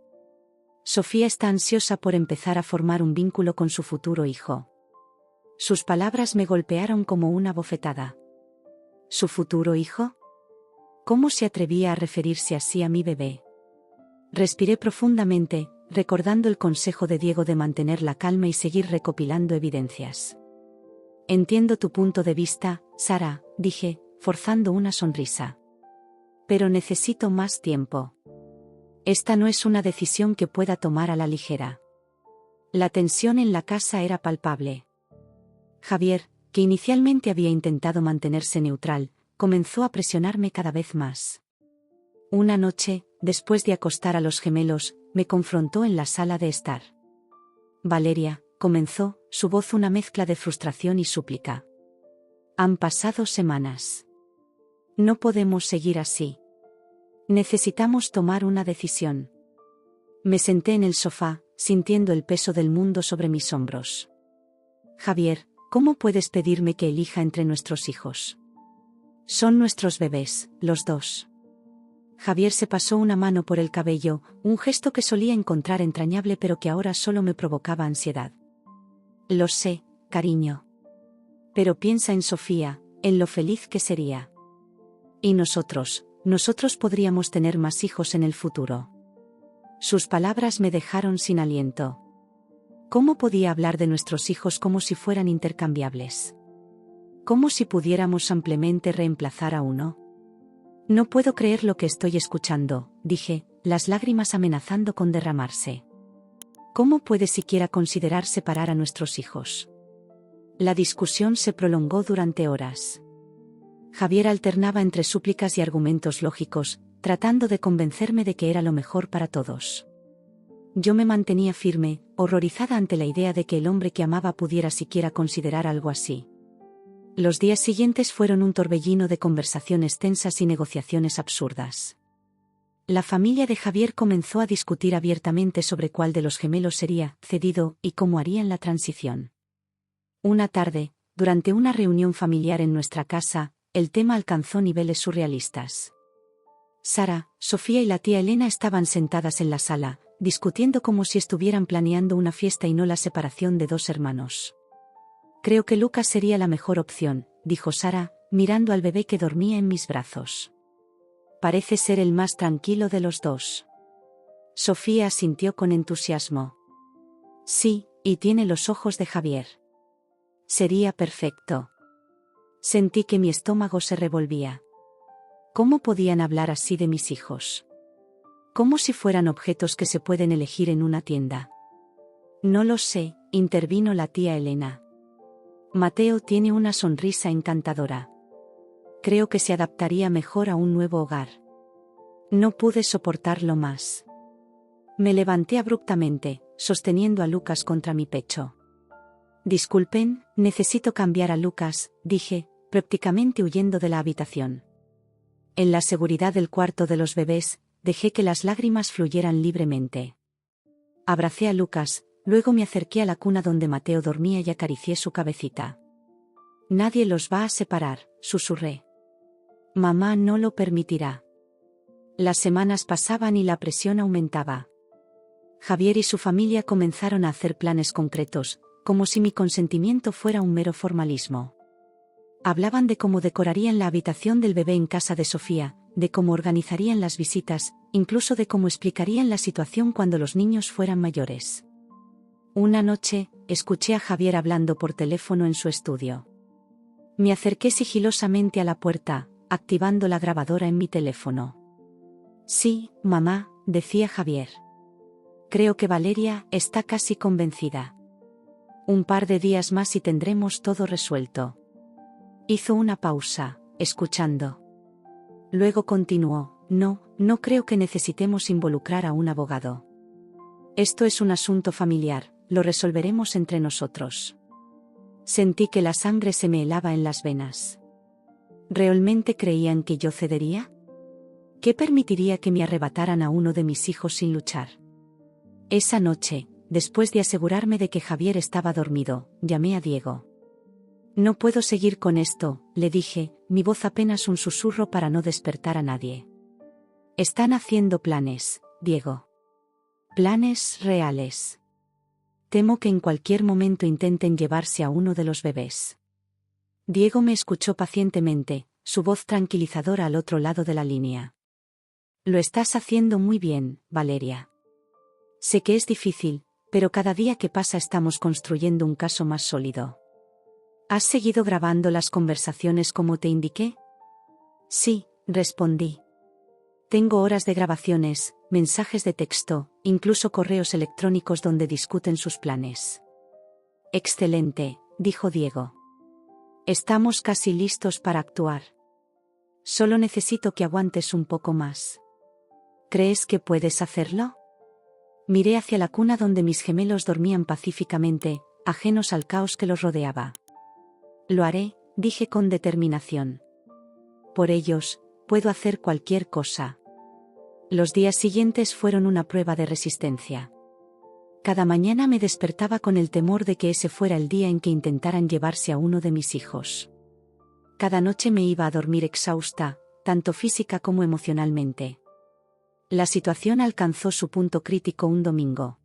Sofía está ansiosa por empezar a formar un vínculo con su futuro hijo». Sus palabras me golpearon como una bofetada. ¿Su futuro hijo? ¿Cómo se atrevía a referirse así a mi bebé? Respiré profundamente, recordando el consejo de Diego de mantener la calma y seguir recopilando evidencias. «Entiendo tu punto de vista, Sara», dije, forzando una sonrisa. «Pero necesito más tiempo. Esta no es una decisión que pueda tomar a la ligera». La tensión en la casa era palpable. Javier, que inicialmente había intentado mantenerse neutral, comenzó a presionarme cada vez más. Una noche, después de acostar a los gemelos, me confrontó en la sala de estar. Valeria, comenzó, su voz una mezcla de frustración y súplica. Han pasado semanas. No podemos seguir así. Necesitamos tomar una decisión. Me senté en el sofá, sintiendo el peso del mundo sobre mis hombros. Javier, ¿cómo puedes pedirme que elija entre nuestros hijos? Son nuestros bebés, los dos. Javier se pasó una mano por el cabello, un gesto que solía encontrar entrañable pero que ahora solo me provocaba ansiedad. Lo sé, cariño. Pero piensa en Sofía, en lo feliz que sería. Y nosotros podríamos tener más hijos en el futuro. Sus palabras me dejaron sin aliento. ¿Cómo podía hablar de nuestros hijos como si fueran intercambiables? Como si pudiéramos ampliamente reemplazar a uno. No puedo creer lo que estoy escuchando, dije, las lágrimas amenazando con derramarse. ¿Cómo puede siquiera considerar separar a nuestros hijos? La discusión se prolongó durante horas. Javier alternaba entre súplicas y argumentos lógicos, tratando de convencerme de que era lo mejor para todos. Yo me mantenía firme, horrorizada ante la idea de que el hombre que amaba pudiera siquiera considerar algo así. Los días siguientes fueron un torbellino de conversaciones tensas y negociaciones absurdas. La familia de Javier comenzó a discutir abiertamente sobre cuál de los gemelos sería cedido y cómo harían la transición. Una tarde, durante una reunión familiar en nuestra casa, el tema alcanzó niveles surrealistas. Sara, Sofía y la tía Elena estaban sentadas en la sala, discutiendo como si estuvieran planeando una fiesta y no la separación de dos hermanos. Creo que Lucas sería la mejor opción, dijo Sara, mirando al bebé que dormía en mis brazos. Parece ser el más tranquilo de los dos. Sofía asintió con entusiasmo. Sí, y tiene los ojos de Javier. Sería perfecto. Sentí que mi estómago se revolvía. ¿Cómo podían hablar así de mis hijos? Como si fueran objetos que se pueden elegir en una tienda. No lo sé, intervino la tía Elena. Mateo tiene una sonrisa encantadora. Creo que se adaptaría mejor a un nuevo hogar. No pude soportarlo más. Me levanté abruptamente, sosteniendo a Lucas contra mi pecho. Disculpen, necesito cambiar a Lucas, dije, prácticamente huyendo de la habitación. En la seguridad del cuarto de los bebés, dejé que las lágrimas fluyeran libremente. Abracé a Lucas, luego me acerqué a la cuna donde Mateo dormía y acaricié su cabecita. Nadie los va a separar, susurré. Mamá no lo permitirá. Las semanas pasaban y la presión aumentaba. Javier y su familia comenzaron a hacer planes concretos, como si mi consentimiento fuera un mero formalismo. Hablaban de cómo decorarían la habitación del bebé en casa de Sofía, de cómo organizarían las visitas, incluso de cómo explicarían la situación cuando los niños fueran mayores. Una noche, escuché a Javier hablando por teléfono en su estudio. Me acerqué sigilosamente a la puerta, activando la grabadora en mi teléfono. Sí, mamá, decía Javier. Creo que Valeria está casi convencida. Un par de días más y tendremos todo resuelto. Hizo una pausa, escuchando. Luego continuó, no creo que necesitemos involucrar a un abogado. Esto es un asunto familiar, lo resolveremos entre nosotros. Sentí que la sangre se me helaba en las venas. ¿Realmente creían que yo cedería? ¿Qué permitiría que me arrebataran a uno de mis hijos sin luchar? Esa noche, después de asegurarme de que Javier estaba dormido, llamé a Diego. No puedo seguir con esto, le dije, mi voz apenas un susurro para no despertar a nadie. Están haciendo planes, Diego. Planes reales. Temo que en cualquier momento intenten llevarse a uno de los bebés. Diego me escuchó pacientemente, su voz tranquilizadora al otro lado de la línea. Lo estás haciendo muy bien, Valeria. Sé que es difícil, pero cada día que pasa estamos construyendo un caso más sólido. ¿Has seguido grabando las conversaciones como te indiqué? Sí, respondí. Tengo horas de grabaciones, mensajes de texto, incluso correos electrónicos donde discuten sus planes. Excelente, dijo Diego. Estamos casi listos para actuar. Solo necesito que aguantes un poco más. ¿Crees que puedes hacerlo? Miré hacia la cuna donde mis gemelos dormían pacíficamente, ajenos al caos que los rodeaba. Lo haré, dije con determinación. Por ellos, puedo hacer cualquier cosa. Los días siguientes fueron una prueba de resistencia. Cada mañana me despertaba con el temor de que ese fuera el día en que intentaran llevarse a uno de mis hijos. Cada noche me iba a dormir exhausta, tanto física como emocionalmente. La situación alcanzó su punto crítico un domingo.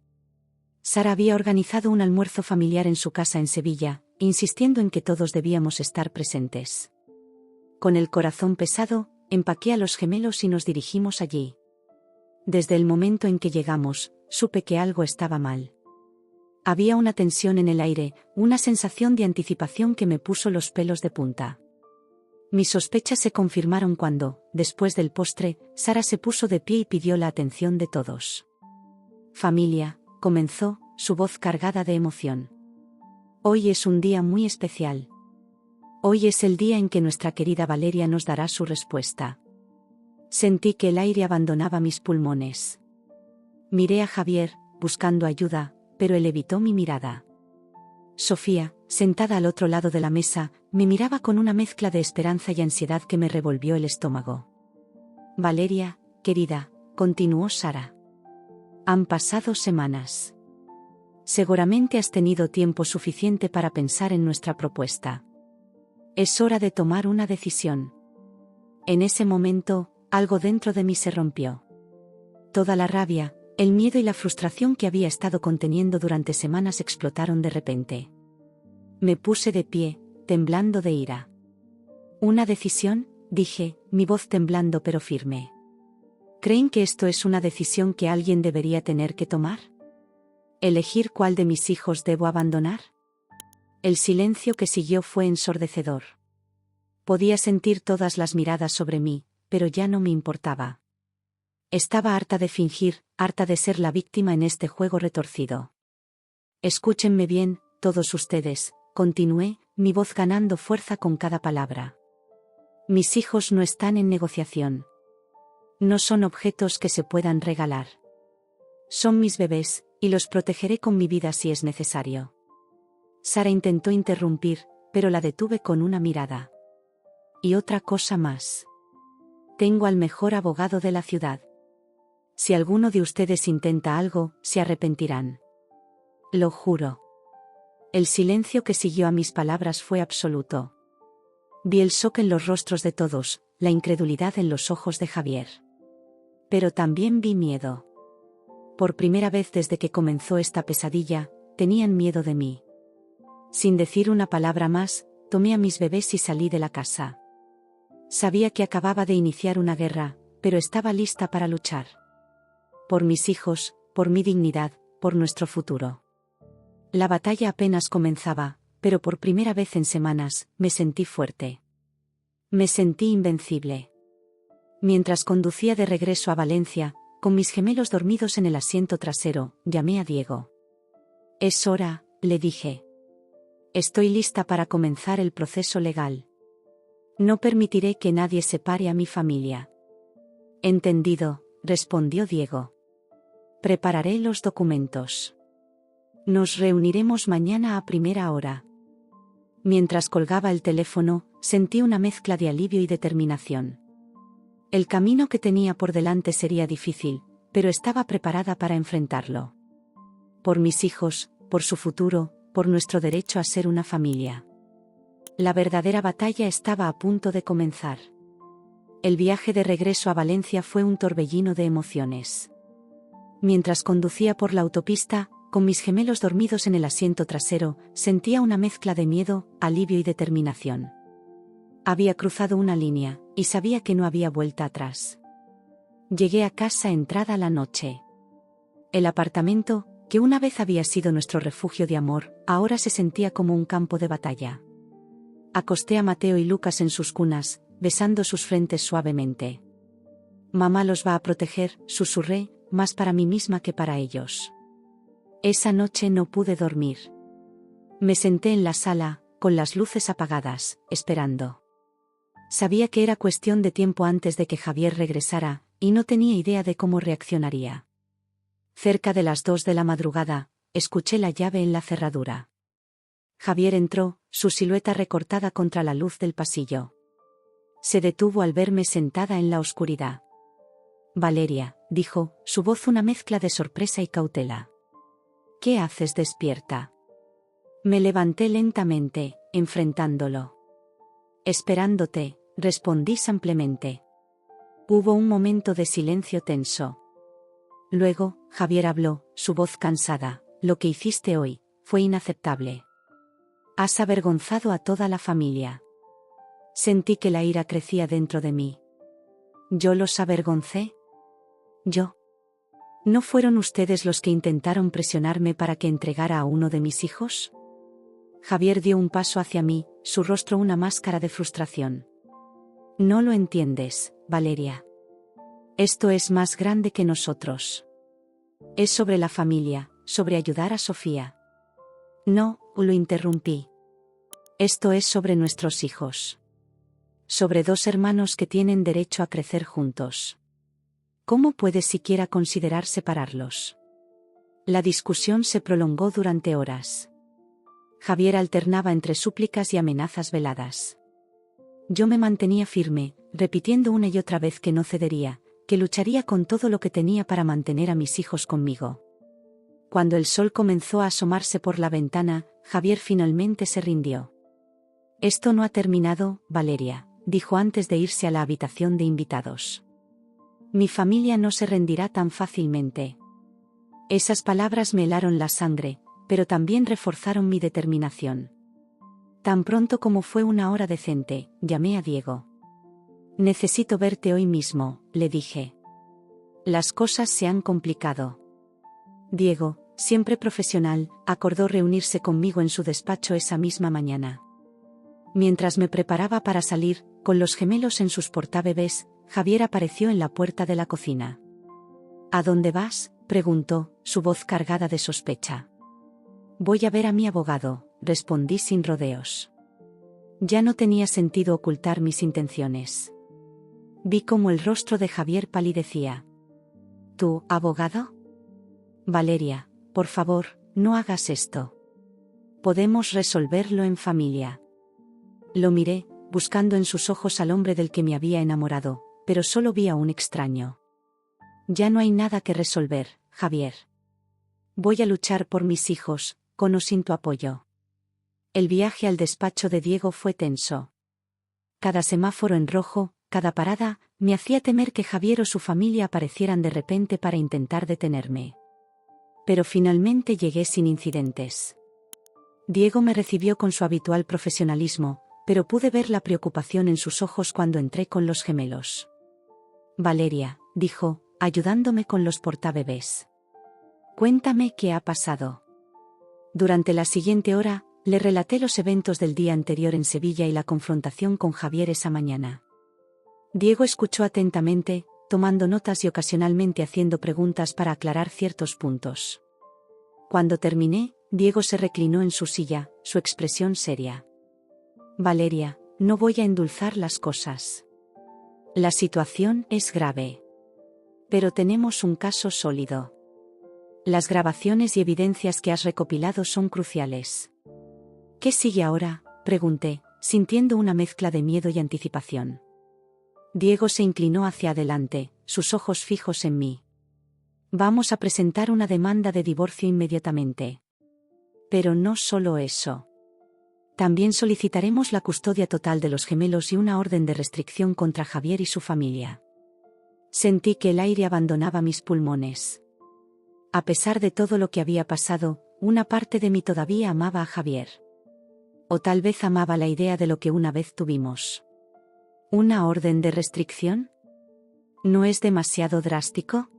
Sara había organizado un almuerzo familiar en su casa en Sevilla, insistiendo en que todos debíamos estar presentes. Con el corazón pesado, empaqué a los gemelos y nos dirigimos allí. Desde el momento en que llegamos, supe que algo estaba mal. Había una tensión en el aire, una sensación de anticipación que me puso los pelos de punta. Mis sospechas se confirmaron cuando, después del postre, Sara se puso de pie y pidió la atención de todos. Familia, comenzó, su voz cargada de emoción. Hoy es un día muy especial. Hoy es el día en que nuestra querida Valeria nos dará su respuesta. Sentí que el aire abandonaba mis pulmones. Miré a Javier, buscando ayuda, pero él evitó mi mirada. Sofía, sentada al otro lado de la mesa, me miraba con una mezcla de esperanza y ansiedad que me revolvió el estómago. Valeria, querida, continuó Sara. Han pasado semanas. Seguramente has tenido tiempo suficiente para pensar en nuestra propuesta. Es hora de tomar una decisión. En ese momento, algo dentro de mí se rompió. Toda la rabia, el miedo y la frustración que había estado conteniendo durante semanas explotaron de repente. Me puse de pie, temblando de ira. ¿Una decisión?, dije, mi voz temblando pero firme. ¿Creen que esto es una decisión que alguien debería tener que tomar? ¿Elegir cuál de mis hijos debo abandonar? El silencio que siguió fue ensordecedor. Podía sentir todas las miradas sobre mí, pero ya no me importaba. Estaba harta de fingir, harta de ser la víctima en este juego retorcido. Escúchenme bien, todos ustedes, continué, mi voz ganando fuerza con cada palabra. Mis hijos no están en negociación. No son objetos que se puedan regalar. Son mis bebés, y los protegeré con mi vida si es necesario. Sara intentó interrumpir, pero la detuve con una mirada. Y otra cosa más. Tengo al mejor abogado de la ciudad. Si alguno de ustedes intenta algo, se arrepentirán. Lo juro. El silencio que siguió a mis palabras fue absoluto. Vi el shock en los rostros de todos, la incredulidad en los ojos de Javier. Pero también vi miedo. Por primera vez desde que comenzó esta pesadilla, tenían miedo de mí. Sin decir una palabra más, tomé a mis bebés y salí de la casa. Sabía que acababa de iniciar una guerra, pero estaba lista para luchar. Por mis hijos, por mi dignidad, por nuestro futuro. La batalla apenas comenzaba, pero por primera vez en semanas, me sentí fuerte. Me sentí invencible. Mientras conducía de regreso a Valencia, con mis gemelos dormidos en el asiento trasero, llamé a Diego. Es hora, le dije. Estoy lista para comenzar el proceso legal. No permitiré que nadie separe a mi familia. Entendido, respondió Diego. Prepararé los documentos. Nos reuniremos mañana a primera hora. Mientras colgaba el teléfono, sentí una mezcla de alivio y determinación. El camino que tenía por delante sería difícil, pero estaba preparada para enfrentarlo. Por mis hijos, por su futuro, por nuestro derecho a ser una familia. La verdadera batalla estaba a punto de comenzar. El viaje de regreso a Valencia fue un torbellino de emociones. Mientras conducía por la autopista, con mis gemelos dormidos en el asiento trasero, sentía una mezcla de miedo, alivio y determinación. Había cruzado una línea, y sabía que no había vuelta atrás. Llegué a casa entrada la noche. El apartamento, que una vez había sido nuestro refugio de amor, ahora se sentía como un campo de batalla. Acosté a Mateo y Lucas en sus cunas, besando sus frentes suavemente. Mamá los va a proteger, susurré, más para mí misma que para ellos. Esa noche no pude dormir. Me senté en la sala, con las luces apagadas, esperando. Sabía que era cuestión de tiempo antes de que Javier regresara, y no tenía idea de cómo reaccionaría. Cerca de las 2 de la madrugada, escuché la llave en la cerradura. Javier entró, su silueta recortada contra la luz del pasillo. Se detuvo al verme sentada en la oscuridad. Valeria, dijo, su voz una mezcla de sorpresa y cautela. ¿Qué haces despierta? Me levanté lentamente, enfrentándolo. Esperándote, respondí simplemente. Hubo un momento de silencio tenso. Luego, Javier habló, su voz cansada. Lo que hiciste hoy fue inaceptable. Has avergonzado a toda la familia. Sentí que la ira crecía dentro de mí. ¿Yo los avergoncé? ¿Yo? ¿No fueron ustedes los que intentaron presionarme para que entregara a uno de mis hijos? Javier dio un paso hacia mí, su rostro una máscara de frustración. No lo entiendes, Valeria. Esto es más grande que nosotros. Es sobre la familia, sobre ayudar a Sofía. No, lo interrumpí. Esto es sobre nuestros hijos. Sobre 2 hermanos que tienen derecho a crecer juntos. ¿Cómo puedes siquiera considerar separarlos? La discusión se prolongó durante horas. Javier alternaba entre súplicas y amenazas veladas. Yo me mantenía firme, repitiendo una y otra vez que no cedería, que lucharía con todo lo que tenía para mantener a mis hijos conmigo. Cuando el sol comenzó a asomarse por la ventana, Javier finalmente se rindió. Esto no ha terminado, Valeria, dijo antes de irse a la habitación de invitados. Mi familia no se rendirá tan fácilmente. Esas palabras me helaron la sangre, pero también reforzaron mi determinación. Tan pronto como fue una hora decente, llamé a Diego. Necesito verte hoy mismo, le dije. Las cosas se han complicado. Diego, siempre profesional, acordó reunirse conmigo en su despacho esa misma mañana. Mientras me preparaba para salir, con los gemelos en sus portabebés, Javier apareció en la puerta de la cocina. ¿A dónde vas?, preguntó, su voz cargada de sospecha. Voy a ver a mi abogado, respondí sin rodeos. Ya no tenía sentido ocultar mis intenciones. Vi cómo el rostro de Javier palidecía. ¿Tu abogado? Valeria, por favor, no hagas esto. Podemos resolverlo en familia. Lo miré, buscando en sus ojos al hombre del que me había enamorado, pero solo vi a un extraño. Ya no hay nada que resolver, Javier. Voy a luchar por mis hijos, con o sin tu apoyo. El viaje al despacho de Diego fue tenso. Cada semáforo en rojo, cada parada, me hacía temer que Javier o su familia aparecieran de repente para intentar detenerme. Pero finalmente llegué sin incidentes. Diego me recibió con su habitual profesionalismo, pero pude ver la preocupación en sus ojos cuando entré con los gemelos. Valeria, dijo, ayudándome con los portabebés. Cuéntame qué ha pasado. Durante la siguiente hora, le relaté los eventos del día anterior en Sevilla y la confrontación con Javier esa mañana. Diego escuchó atentamente, tomando notas y ocasionalmente haciendo preguntas para aclarar ciertos puntos. Cuando terminé, Diego se reclinó en su silla, su expresión seria. Valeria, no voy a endulzar las cosas. La situación es grave. Pero tenemos un caso sólido. Las grabaciones y evidencias que has recopilado son cruciales. ¿Qué sigue ahora?, pregunté, sintiendo una mezcla de miedo y anticipación. Diego se inclinó hacia adelante, sus ojos fijos en mí. Vamos a presentar una demanda de divorcio inmediatamente. Pero no solo eso. También solicitaremos la custodia total de los gemelos y una orden de restricción contra Javier y su familia. Sentí que el aire abandonaba mis pulmones. A pesar de todo lo que había pasado, una parte de mí todavía amaba a Javier. O tal vez amaba la idea de lo que una vez tuvimos. ¿Una orden de restricción? ¿No es demasiado drástico?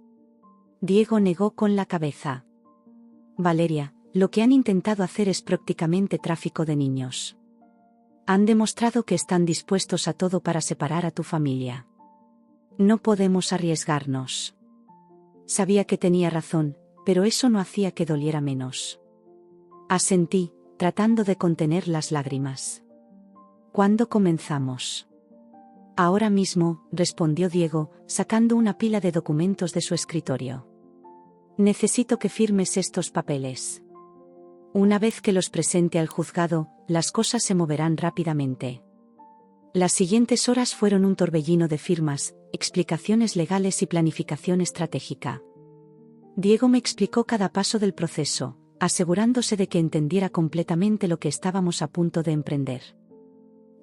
Diego negó con la cabeza. Valeria, lo que han intentado hacer es prácticamente tráfico de niños. Han demostrado que están dispuestos a todo para separar a tu familia. No podemos arriesgarnos. Sabía que tenía razón, pero eso no hacía que doliera menos. Asentí, tratando de contener las lágrimas. ¿Cuándo comenzamos? Ahora mismo, respondió Diego, sacando una pila de documentos de su escritorio. Necesito que firmes estos papeles. Una vez que los presente al juzgado, las cosas se moverán rápidamente. Las siguientes horas fueron un torbellino de firmas, explicaciones legales y planificación estratégica. Diego me explicó cada paso del proceso, asegurándose de que entendiera completamente lo que estábamos a punto de emprender.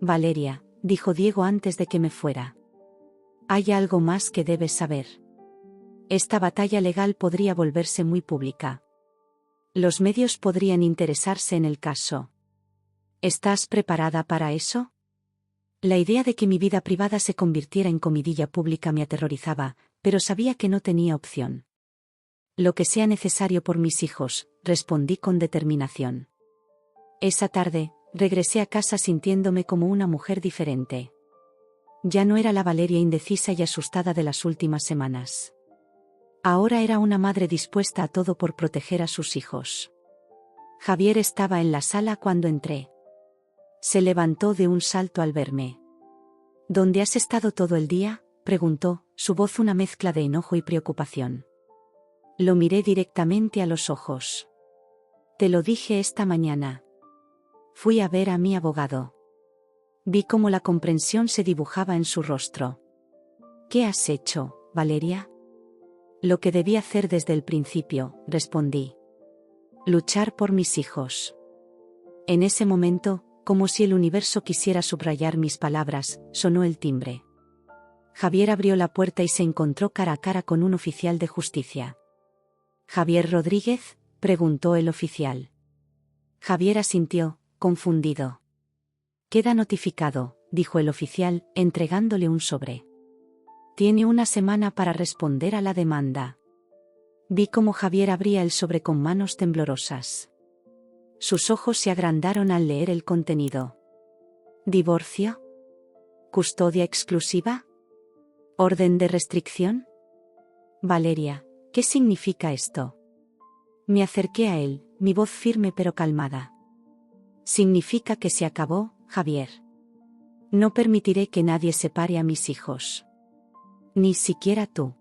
Valeria, dijo Diego antes de que me fuera. Hay algo más que debes saber. Esta batalla legal podría volverse muy pública. Los medios podrían interesarse en el caso. ¿Estás preparada para eso? La idea de que mi vida privada se convirtiera en comidilla pública me aterrorizaba, pero sabía que no tenía opción. Lo que sea necesario por mis hijos, respondí con determinación. Esa tarde, regresé a casa sintiéndome como una mujer diferente. Ya no era la Valeria indecisa y asustada de las últimas semanas. Ahora era una madre dispuesta a todo por proteger a sus hijos. Javier estaba en la sala cuando entré. Se levantó de un salto al verme. ¿Dónde has estado todo el día?, preguntó, su voz una mezcla de enojo y preocupación. Lo miré directamente a los ojos. Te lo dije esta mañana. Fui a ver a mi abogado. Vi cómo la comprensión se dibujaba en su rostro. ¿Qué has hecho, Valeria? Lo que debí hacer desde el principio, respondí. Luchar por mis hijos. En ese momento, como si el universo quisiera subrayar mis palabras, sonó el timbre. Javier abrió la puerta y se encontró cara a cara con un oficial de justicia. ¿Javier Rodríguez?, preguntó el oficial. Javier asintió, confundido. Queda notificado, dijo el oficial, entregándole un sobre. Tiene una semana para responder a la demanda. Vi cómo Javier abría el sobre con manos temblorosas. Sus ojos se agrandaron al leer el contenido. ¿Divorcio? ¿Custodia exclusiva? ¿Orden de restricción? Valeria, ¿qué significa esto? Me acerqué a él, mi voz firme pero calmada. Significa que se acabó, Javier. No permitiré que nadie separe a mis hijos. Ni siquiera tú.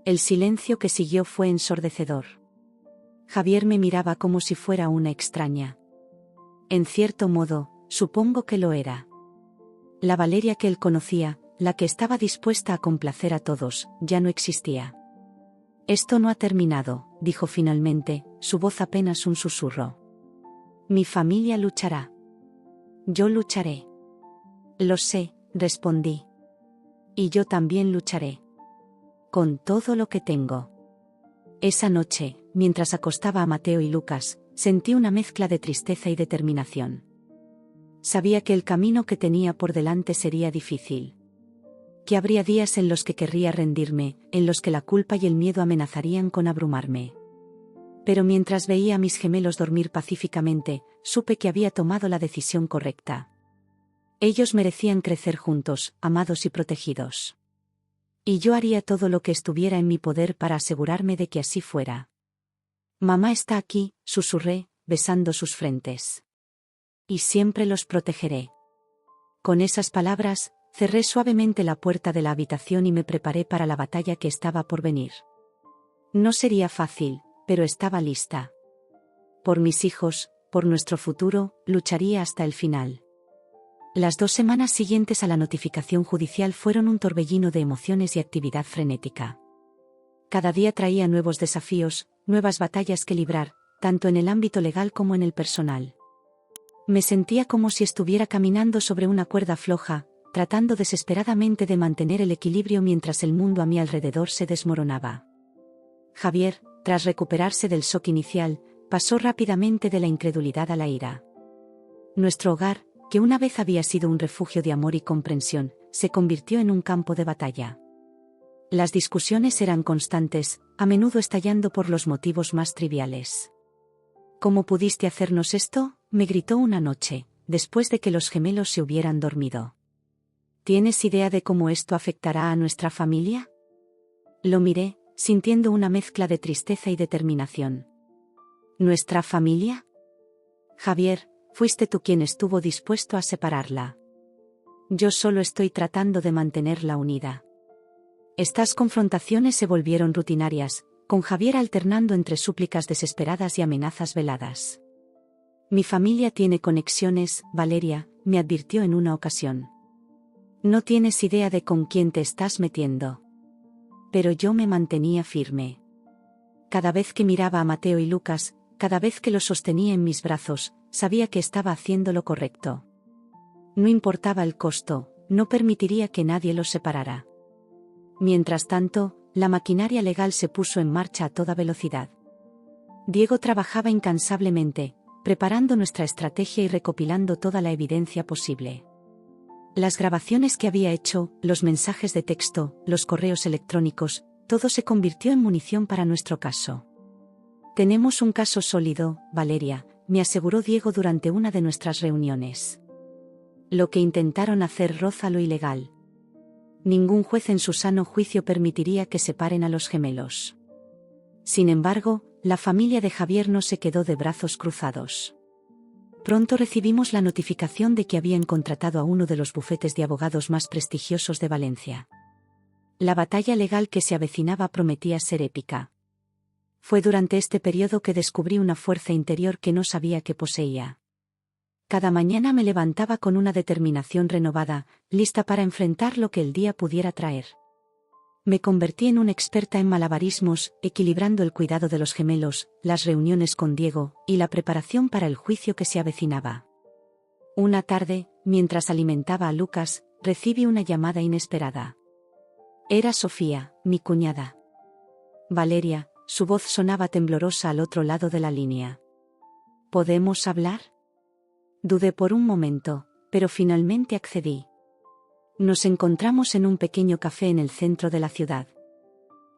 El silencio que siguió fue ensordecedor. Javier me miraba como si fuera una extraña. En cierto modo, supongo que lo era. La Valeria que él conocía, la que estaba dispuesta a complacer a todos, ya no existía. Esto no ha terminado, dijo finalmente, su voz apenas un susurro. Mi familia luchará. Yo lucharé. Lo sé, respondí. Y yo también lucharé. Con todo lo que tengo. Esa noche, mientras acostaba a Mateo y Lucas, sentí una mezcla de tristeza y determinación. Sabía que el camino que tenía por delante sería difícil. Que habría días en los que querría rendirme, en los que la culpa y el miedo amenazarían con abrumarme. Pero mientras veía a mis gemelos dormir pacíficamente, supe que había tomado la decisión correcta. Ellos merecían crecer juntos, amados y protegidos. Y yo haría todo lo que estuviera en mi poder para asegurarme de que así fuera. Mamá está aquí, susurré, besando sus frentes. Y siempre los protegeré. Con esas palabras, cerré suavemente la puerta de la habitación y me preparé para la batalla que estaba por venir. No sería fácil, pero estaba lista. Por mis hijos, por nuestro futuro, lucharía hasta el final. Las 2 semanas siguientes a la notificación judicial fueron un torbellino de emociones y actividad frenética. Cada día traía nuevos desafíos, nuevas batallas que librar, tanto en el ámbito legal como en el personal. Me sentía como si estuviera caminando sobre una cuerda floja, tratando desesperadamente de mantener el equilibrio mientras el mundo a mi alrededor se desmoronaba. Javier, tras recuperarse del shock inicial, pasó rápidamente de la incredulidad a la ira. Nuestro hogar, que una vez había sido un refugio de amor y comprensión, se convirtió en un campo de batalla. Las discusiones eran constantes, a menudo estallando por los motivos más triviales. ¿Cómo pudiste hacernos esto?, me gritó una noche, después de que los gemelos se hubieran dormido. ¿Tienes idea de cómo esto afectará a nuestra familia? Lo miré, sintiendo una mezcla de tristeza y determinación. ¿Nuestra familia? Javier, fuiste tú quien estuvo dispuesto a separarla. Yo solo estoy tratando de mantenerla unida. Estas confrontaciones se volvieron rutinarias, con Javier alternando entre súplicas desesperadas y amenazas veladas. Mi familia tiene conexiones, Valeria, me advirtió en una ocasión. No tienes idea de con quién te estás metiendo. Pero yo me mantenía firme. Cada vez que miraba a Mateo y Lucas, cada vez que los sostenía en mis brazos, sabía que estaba haciendo lo correcto. No importaba el costo, no permitiría que nadie los separara. Mientras tanto, la maquinaria legal se puso en marcha a toda velocidad. Diego trabajaba incansablemente, preparando nuestra estrategia y recopilando toda la evidencia posible. Las grabaciones que había hecho, los mensajes de texto, los correos electrónicos, todo se convirtió en munición para nuestro caso. Tenemos un caso sólido, Valeria, me aseguró Diego durante una de nuestras reuniones. Lo que intentaron hacer roza lo ilegal. Ningún juez en su sano juicio permitiría que separen a los gemelos. Sin embargo, la familia de Javier no se quedó de brazos cruzados. Pronto recibimos la notificación de que habían contratado a uno de los bufetes de abogados más prestigiosos de Valencia. La batalla legal que se avecinaba prometía ser épica. Fue durante este periodo que descubrí una fuerza interior que no sabía que poseía. Cada mañana me levantaba con una determinación renovada, lista para enfrentar lo que el día pudiera traer. Me convertí en una experta en malabarismos, equilibrando el cuidado de los gemelos, las reuniones con Diego, y la preparación para el juicio que se avecinaba. Una tarde, mientras alimentaba a Lucas, recibí una llamada inesperada. Era Sofía, mi cuñada. Valeria, su voz sonaba temblorosa al otro lado de la línea. ¿Podemos hablar? Dudé por un momento, pero finalmente accedí. Nos encontramos en un pequeño café en el centro de la ciudad.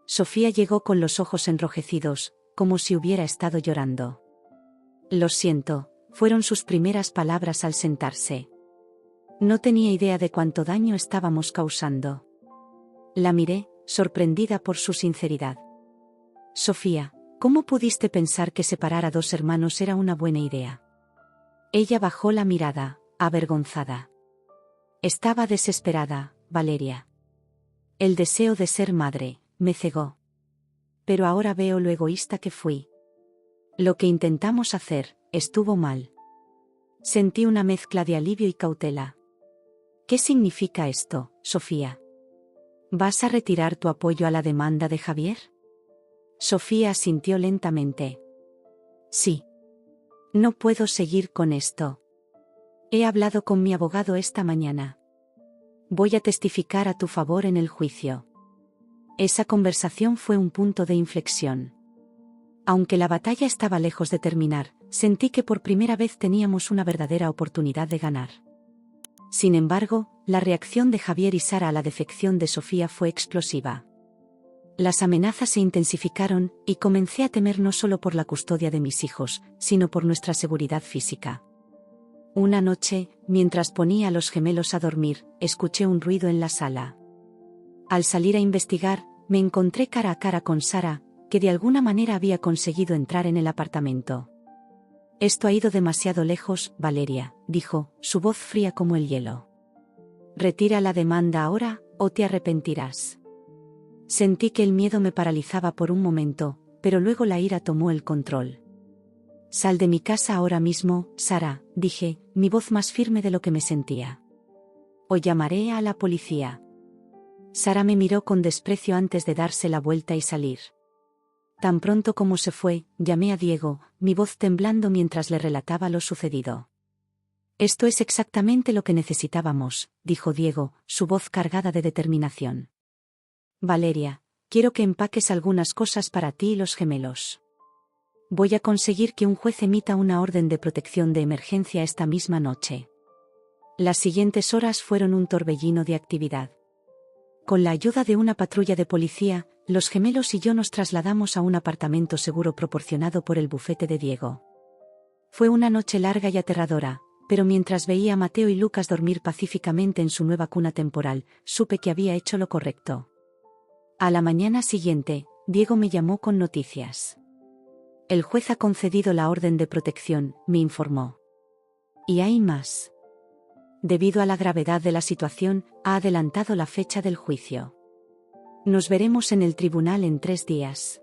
Sofía llegó con los ojos enrojecidos, como si hubiera estado llorando. Lo siento, fueron sus primeras palabras al sentarse. No tenía idea de cuánto daño estábamos causando. La miré, sorprendida por su sinceridad. Sofía, ¿cómo pudiste pensar que separar a dos hermanos era una buena idea? Ella bajó la mirada, avergonzada. Estaba desesperada, Valeria. El deseo de ser madre me cegó. Pero ahora veo lo egoísta que fui. Lo que intentamos hacer estuvo mal. Sentí una mezcla de alivio y cautela. ¿Qué significa esto, Sofía? ¿Vas a retirar tu apoyo a la demanda de Javier? Sofía asintió lentamente. Sí. No puedo seguir con esto. He hablado con mi abogado esta mañana. Voy a testificar a tu favor en el juicio. Esa conversación fue un punto de inflexión. Aunque la batalla estaba lejos de terminar, sentí que por primera vez teníamos una verdadera oportunidad de ganar. Sin embargo, la reacción de Javier y Sara a la defección de Sofía fue explosiva. Las amenazas se intensificaron, y comencé a temer no solo por la custodia de mis hijos, sino por nuestra seguridad física. Una noche, mientras ponía a los gemelos a dormir, escuché un ruido en la sala. Al salir a investigar, me encontré cara a cara con Sara, que de alguna manera había conseguido entrar en el apartamento. Esto ha ido demasiado lejos, Valeria, dijo, su voz fría como el hielo. Retira la demanda ahora, o te arrepentirás. Sentí que el miedo me paralizaba por un momento, pero luego la ira tomó el control. Sal de mi casa ahora mismo, Sara, dije, mi voz más firme de lo que me sentía. O llamaré a la policía. Sara me miró con desprecio antes de darse la vuelta y salir. Tan pronto como se fue, llamé a Diego, mi voz temblando mientras le relataba lo sucedido. Esto es exactamente lo que necesitábamos, dijo Diego, su voz cargada de determinación. Valeria, quiero que empaques algunas cosas para ti y los gemelos. Voy a conseguir que un juez emita una orden de protección de emergencia esta misma noche. Las siguientes horas fueron un torbellino de actividad. Con la ayuda de una patrulla de policía, los gemelos y yo nos trasladamos a un apartamento seguro proporcionado por el bufete de Diego. Fue una noche larga y aterradora, pero mientras veía a Mateo y Lucas dormir pacíficamente en su nueva cuna temporal, supe que había hecho lo correcto. A la mañana siguiente, Diego me llamó con noticias. El juez ha concedido la orden de protección, me informó. Y hay más. Debido a la gravedad de la situación, ha adelantado la fecha del juicio. Nos veremos en el tribunal en 3 días.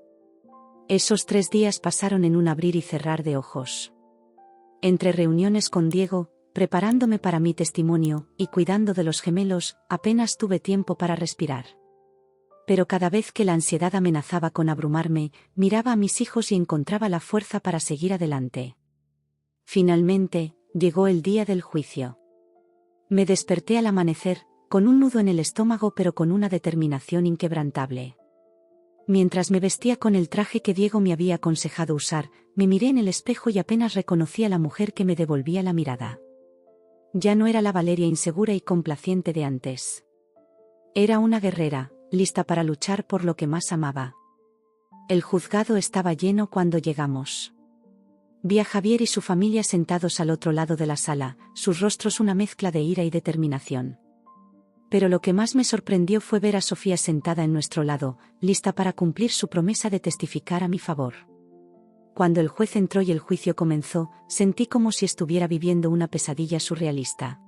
Esos 3 días pasaron en un abrir y cerrar de ojos. Entre reuniones con Diego, preparándome para mi testimonio, y cuidando de los gemelos, apenas tuve tiempo para respirar. Pero cada vez que la ansiedad amenazaba con abrumarme, miraba a mis hijos y encontraba la fuerza para seguir adelante. Finalmente, llegó el día del juicio. Me desperté al amanecer, con un nudo en el estómago pero con una determinación inquebrantable. Mientras me vestía con el traje que Diego me había aconsejado usar, me miré en el espejo y apenas reconocí a la mujer que me devolvía la mirada. Ya no era la Valeria insegura y complaciente de antes. Era una guerrera, lista para luchar por lo que más amaba. El juzgado estaba lleno cuando llegamos. Vi a Javier y su familia sentados al otro lado de la sala, sus rostros una mezcla de ira y determinación. Pero lo que más me sorprendió fue ver a Sofía sentada en nuestro lado, lista para cumplir su promesa de testificar a mi favor. Cuando el juez entró y el juicio comenzó, sentí como si estuviera viviendo una pesadilla surrealista.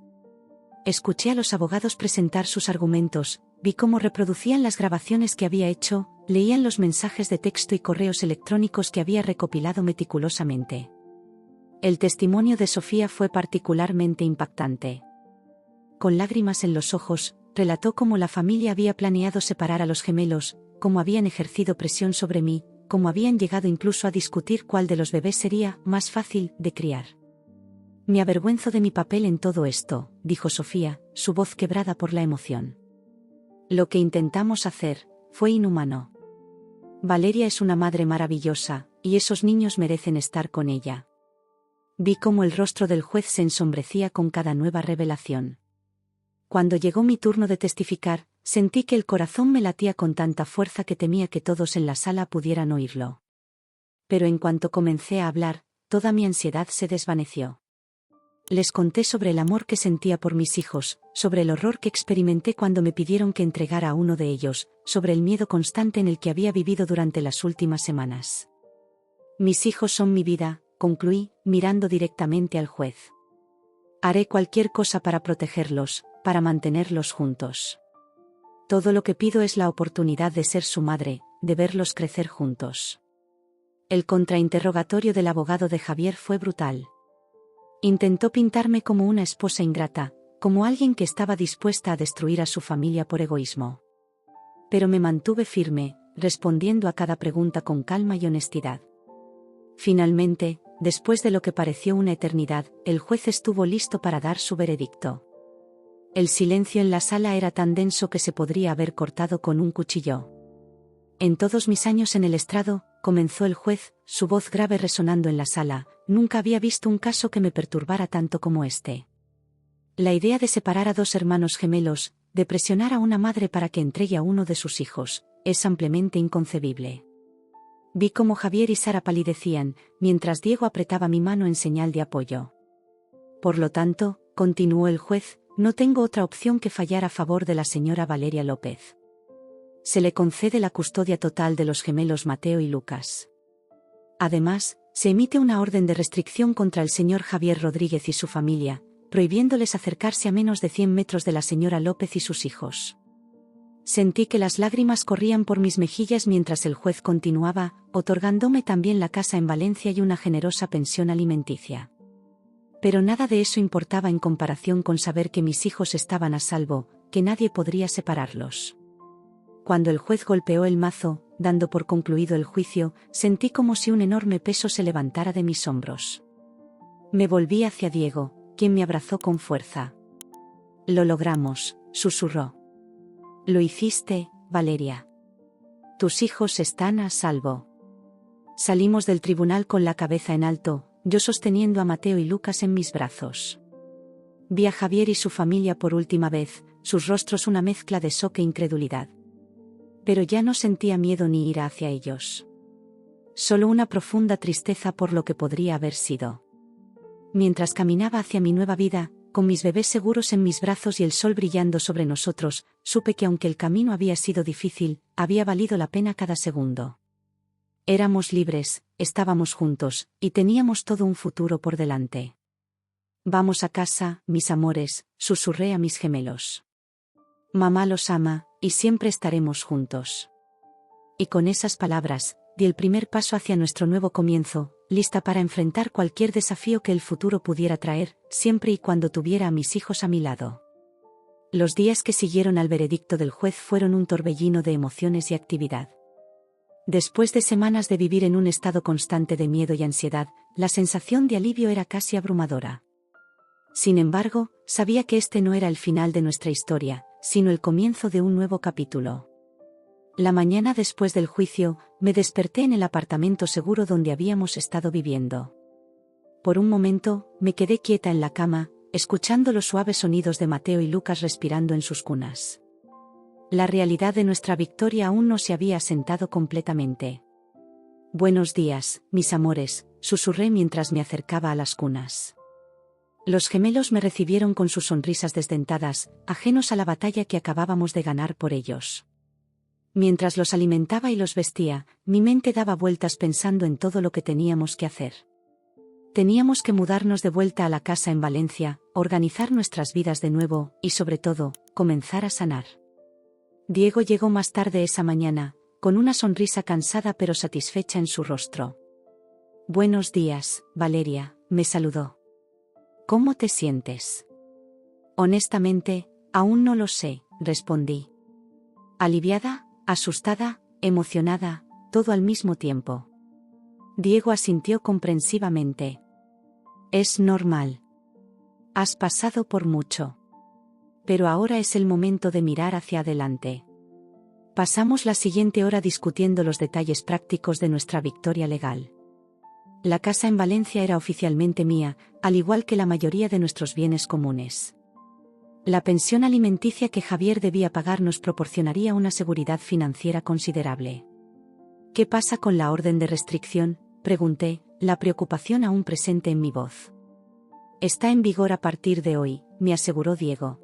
Escuché a los abogados presentar sus argumentos, vi cómo reproducían las grabaciones que había hecho, leían los mensajes de texto y correos electrónicos que había recopilado meticulosamente. El testimonio de Sofía fue particularmente impactante. Con lágrimas en los ojos, relató cómo la familia había planeado separar a los gemelos, cómo habían ejercido presión sobre mí, cómo habían llegado incluso a discutir cuál de los bebés sería más fácil de criar. Me avergüenzo de mi papel en todo esto, dijo Sofía, su voz quebrada por la emoción. Lo que intentamos hacer fue inhumano. Valeria es una madre maravillosa, y esos niños merecen estar con ella. Vi cómo el rostro del juez se ensombrecía con cada nueva revelación. Cuando llegó mi turno de testificar, sentí que el corazón me latía con tanta fuerza que temía que todos en la sala pudieran oírlo. Pero en cuanto comencé a hablar, toda mi ansiedad se desvaneció. Les conté sobre el amor que sentía por mis hijos, sobre el horror que experimenté cuando me pidieron que entregara a uno de ellos, sobre el miedo constante en el que había vivido durante las últimas semanas. Mis hijos son mi vida, concluí, mirando directamente al juez. Haré cualquier cosa para protegerlos, para mantenerlos juntos. Todo lo que pido es la oportunidad de ser su madre, de verlos crecer juntos. El contrainterrogatorio del abogado de Javier fue brutal. Intentó pintarme como una esposa ingrata, como alguien que estaba dispuesta a destruir a su familia por egoísmo. Pero me mantuve firme, respondiendo a cada pregunta con calma y honestidad. Finalmente, después de lo que pareció una eternidad, el juez estuvo listo para dar su veredicto. El silencio en la sala era tan denso que se podría haber cortado con un cuchillo. En todos mis años en el estrado, comenzó el juez, su voz grave resonando en la sala, nunca había visto un caso que me perturbara tanto como este. La idea de separar a 2 hermanos gemelos, de presionar a una madre para que entregue a uno de sus hijos, es ampliamente inconcebible. Vi cómo Javier y Sara palidecían, mientras Diego apretaba mi mano en señal de apoyo. Por lo tanto, continuó el juez, no tengo otra opción que fallar a favor de la señora Valeria López. Se le concede la custodia total de los gemelos Mateo y Lucas. Además, se emite una orden de restricción contra el señor Javier Rodríguez y su familia, prohibiéndoles acercarse a menos de 100 metros de la señora López y sus hijos. Sentí que las lágrimas corrían por mis mejillas mientras el juez continuaba, otorgándome también la casa en Valencia y una generosa pensión alimenticia. Pero nada de eso importaba en comparación con saber que mis hijos estaban a salvo, que nadie podría separarlos. Cuando el juez golpeó el mazo, dando por concluido el juicio, sentí como si un enorme peso se levantara de mis hombros. Me volví hacia Diego, quien me abrazó con fuerza. Lo logramos, susurró. Lo hiciste, Valeria. Tus hijos están a salvo. Salimos del tribunal con la cabeza en alto, yo sosteniendo a Mateo y Lucas en mis brazos. Vi a Javier y su familia por última vez, sus rostros una mezcla de shock e incredulidad. Pero ya no sentía miedo ni ira hacia ellos. Solo una profunda tristeza por lo que podría haber sido. Mientras caminaba hacia mi nueva vida, con mis bebés seguros en mis brazos y el sol brillando sobre nosotros, supe que aunque el camino había sido difícil, había valido la pena cada segundo. Éramos libres, estábamos juntos, y teníamos todo un futuro por delante. Vamos a casa, mis amores, susurré a mis gemelos. Mamá los ama, y siempre estaremos juntos. Y con esas palabras, di el primer paso hacia nuestro nuevo comienzo, lista para enfrentar cualquier desafío que el futuro pudiera traer, siempre y cuando tuviera a mis hijos a mi lado. Los días que siguieron al veredicto del juez fueron un torbellino de emociones y actividad. Después de semanas de vivir en un estado constante de miedo y ansiedad, la sensación de alivio era casi abrumadora. Sin embargo, sabía que este no era el final de nuestra historia, sino el comienzo de un nuevo capítulo. La mañana después del juicio, me desperté en el apartamento seguro donde habíamos estado viviendo. Por un momento, me quedé quieta en la cama, escuchando los suaves sonidos de Mateo y Lucas respirando en sus cunas. La realidad de nuestra victoria aún no se había asentado completamente. «Buenos días, mis amores», susurré mientras me acercaba a las cunas. Los gemelos me recibieron con sus sonrisas desdentadas, ajenos a la batalla que acabábamos de ganar por ellos. Mientras los alimentaba y los vestía, mi mente daba vueltas pensando en todo lo que teníamos que hacer. Teníamos que mudarnos de vuelta a la casa en Valencia, organizar nuestras vidas de nuevo, y sobre todo, comenzar a sanar. Diego llegó más tarde esa mañana, con una sonrisa cansada pero satisfecha en su rostro. «Buenos días, Valeria», me saludó. «¿Cómo te sientes?» «Honestamente, aún no lo sé», respondí. Aliviada, asustada, emocionada, todo al mismo tiempo. Diego asintió comprensivamente. «Es normal. Has pasado por mucho. Pero ahora es el momento de mirar hacia adelante». Pasamos la siguiente hora discutiendo los detalles prácticos de nuestra victoria legal. La casa en Valencia era oficialmente mía, al igual que la mayoría de nuestros bienes comunes. La pensión alimenticia que Javier debía pagar nos proporcionaría una seguridad financiera considerable. «¿Qué pasa con la orden de restricción?», pregunté, la preocupación aún presente en mi voz. «Está en vigor a partir de hoy», me aseguró Diego.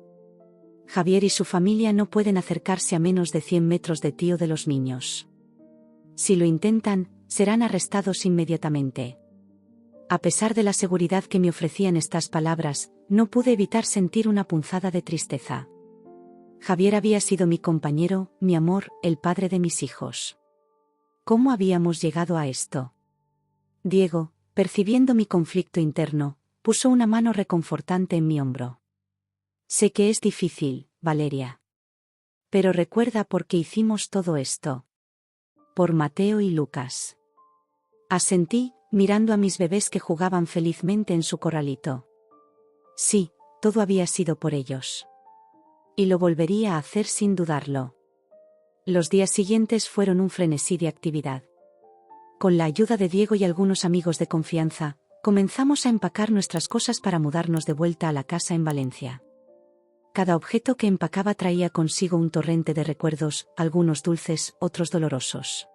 «Javier y su familia no pueden acercarse a menos de 100 metros de ti o de los niños. Si lo intentan, serán arrestados inmediatamente». A pesar de la seguridad que me ofrecían estas palabras, no pude evitar sentir una punzada de tristeza. Javier había sido mi compañero, mi amor, el padre de mis hijos. ¿Cómo habíamos llegado a esto? Diego, percibiendo mi conflicto interno, puso una mano reconfortante en mi hombro. «Sé que es difícil, Valeria. Pero recuerda por qué hicimos todo esto. Por Mateo y Lucas». Asentí, mirando a mis bebés que jugaban felizmente en su corralito. Sí, todo había sido por ellos. Y lo volvería a hacer sin dudarlo. Los días siguientes fueron un frenesí de actividad. Con la ayuda de Diego y algunos amigos de confianza, comenzamos a empacar nuestras cosas para mudarnos de vuelta a la casa en Valencia. Cada objeto que empacaba traía consigo un torrente de recuerdos, algunos dulces, otros dolorosos.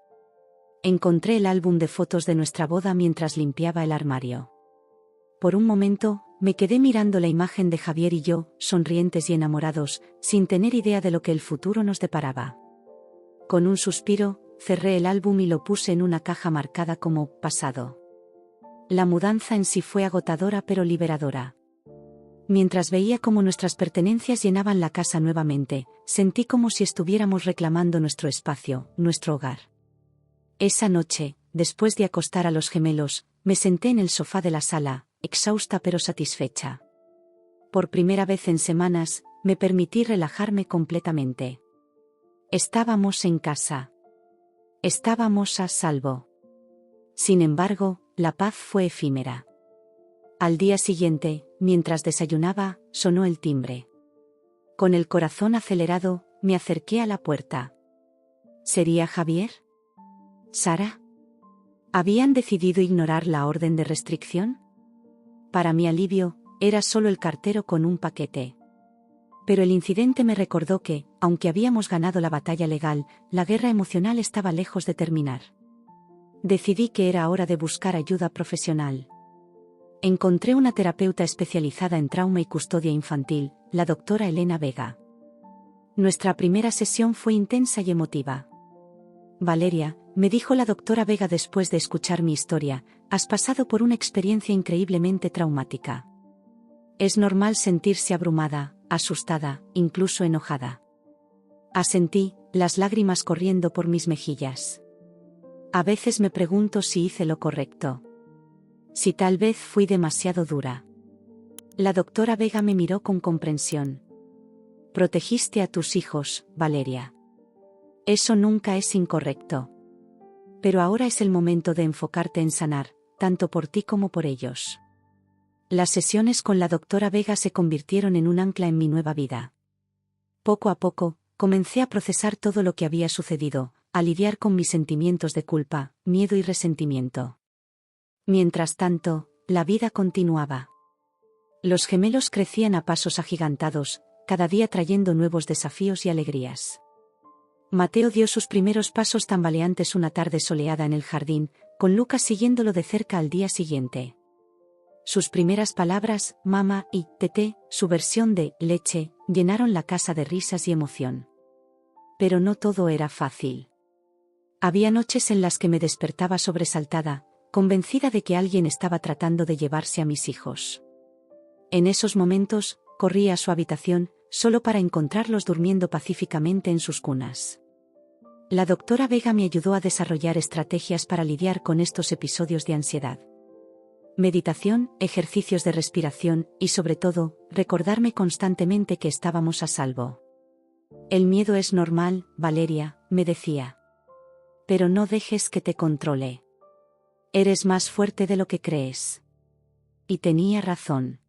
Encontré el álbum de fotos de nuestra boda mientras limpiaba el armario. Por un momento, me quedé mirando la imagen de Javier y yo, sonrientes y enamorados, sin tener idea de lo que el futuro nos deparaba. Con un suspiro, cerré el álbum y lo puse en una caja marcada como «pasado». La mudanza en sí fue agotadora pero liberadora. Mientras veía cómo nuestras pertenencias llenaban la casa nuevamente, sentí como si estuviéramos reclamando nuestro espacio, nuestro hogar. Esa noche, después de acostar a los gemelos, me senté en el sofá de la sala, exhausta pero satisfecha. Por primera vez en semanas, me permití relajarme completamente. Estábamos en casa. Estábamos a salvo. Sin embargo, la paz fue efímera. Al día siguiente, mientras desayunaba, sonó el timbre. Con el corazón acelerado, me acerqué a la puerta. ¿Sería Javier? ¿Sara? ¿Habían decidido ignorar la orden de restricción? Para mi alivio, era solo el cartero con un paquete. Pero el incidente me recordó que, aunque habíamos ganado la batalla legal, la guerra emocional estaba lejos de terminar. Decidí que era hora de buscar ayuda profesional. Encontré una terapeuta especializada en trauma y custodia infantil, la doctora Elena Vega. Nuestra primera sesión fue intensa y emotiva. «Valeria», me dijo la doctora Vega después de escuchar mi historia, «has pasado por una experiencia increíblemente traumática. Es normal sentirse abrumada, asustada, incluso enojada». Asentí, las lágrimas corriendo por mis mejillas. A veces me pregunto si hice lo correcto. Si tal vez fui demasiado dura. La doctora Vega me miró con comprensión. Protegiste a tus hijos, Valeria. Eso nunca es incorrecto. Pero ahora es el momento de enfocarte en sanar, tanto por ti como por ellos. Las sesiones con la doctora Vega se convirtieron en un ancla en mi nueva vida. Poco a poco, comencé a procesar todo lo que había sucedido, a lidiar con mis sentimientos de culpa, miedo y resentimiento. Mientras tanto, la vida continuaba. Los gemelos crecían a pasos agigantados, cada día trayendo nuevos desafíos y alegrías. Mateo dio sus primeros pasos tambaleantes una tarde soleada en el jardín, con Lucas siguiéndolo de cerca al día siguiente. Sus primeras palabras, mamá y teté, su versión de leche, llenaron la casa de risas y emoción. Pero no todo era fácil. Había noches en las que me despertaba sobresaltada, convencida de que alguien estaba tratando de llevarse a mis hijos. En esos momentos, corrí a su habitación, solo para encontrarlos durmiendo pacíficamente en sus cunas. La doctora Vega me ayudó a desarrollar estrategias para lidiar con estos episodios de ansiedad. Meditación, ejercicios de respiración y sobre todo, recordarme constantemente que estábamos a salvo. El miedo es normal, Valeria, me decía. Pero no dejes que te controle. Eres más fuerte de lo que crees. Y tenía razón.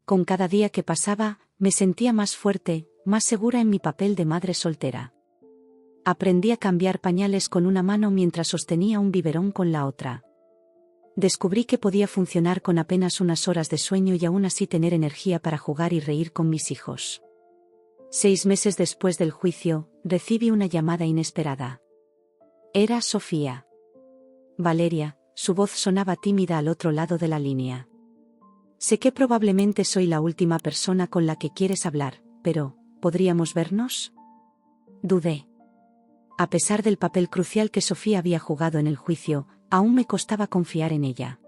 Con cada día que pasaba, me sentía más fuerte, más segura en mi papel de madre soltera. Aprendí a cambiar pañales con una mano mientras sostenía un biberón con la otra. Descubrí que podía funcionar con apenas unas horas de sueño y aún así tener energía para jugar y reír con mis hijos. 6 meses después del juicio, recibí una llamada inesperada. Era Sofía. Valeria, su voz sonaba tímida al otro lado de la línea. Sé que probablemente soy la última persona con la que quieres hablar, pero, ¿podríamos vernos? Dudé. A pesar del papel crucial que Sofía había jugado en el juicio, aún me costaba confiar en ella.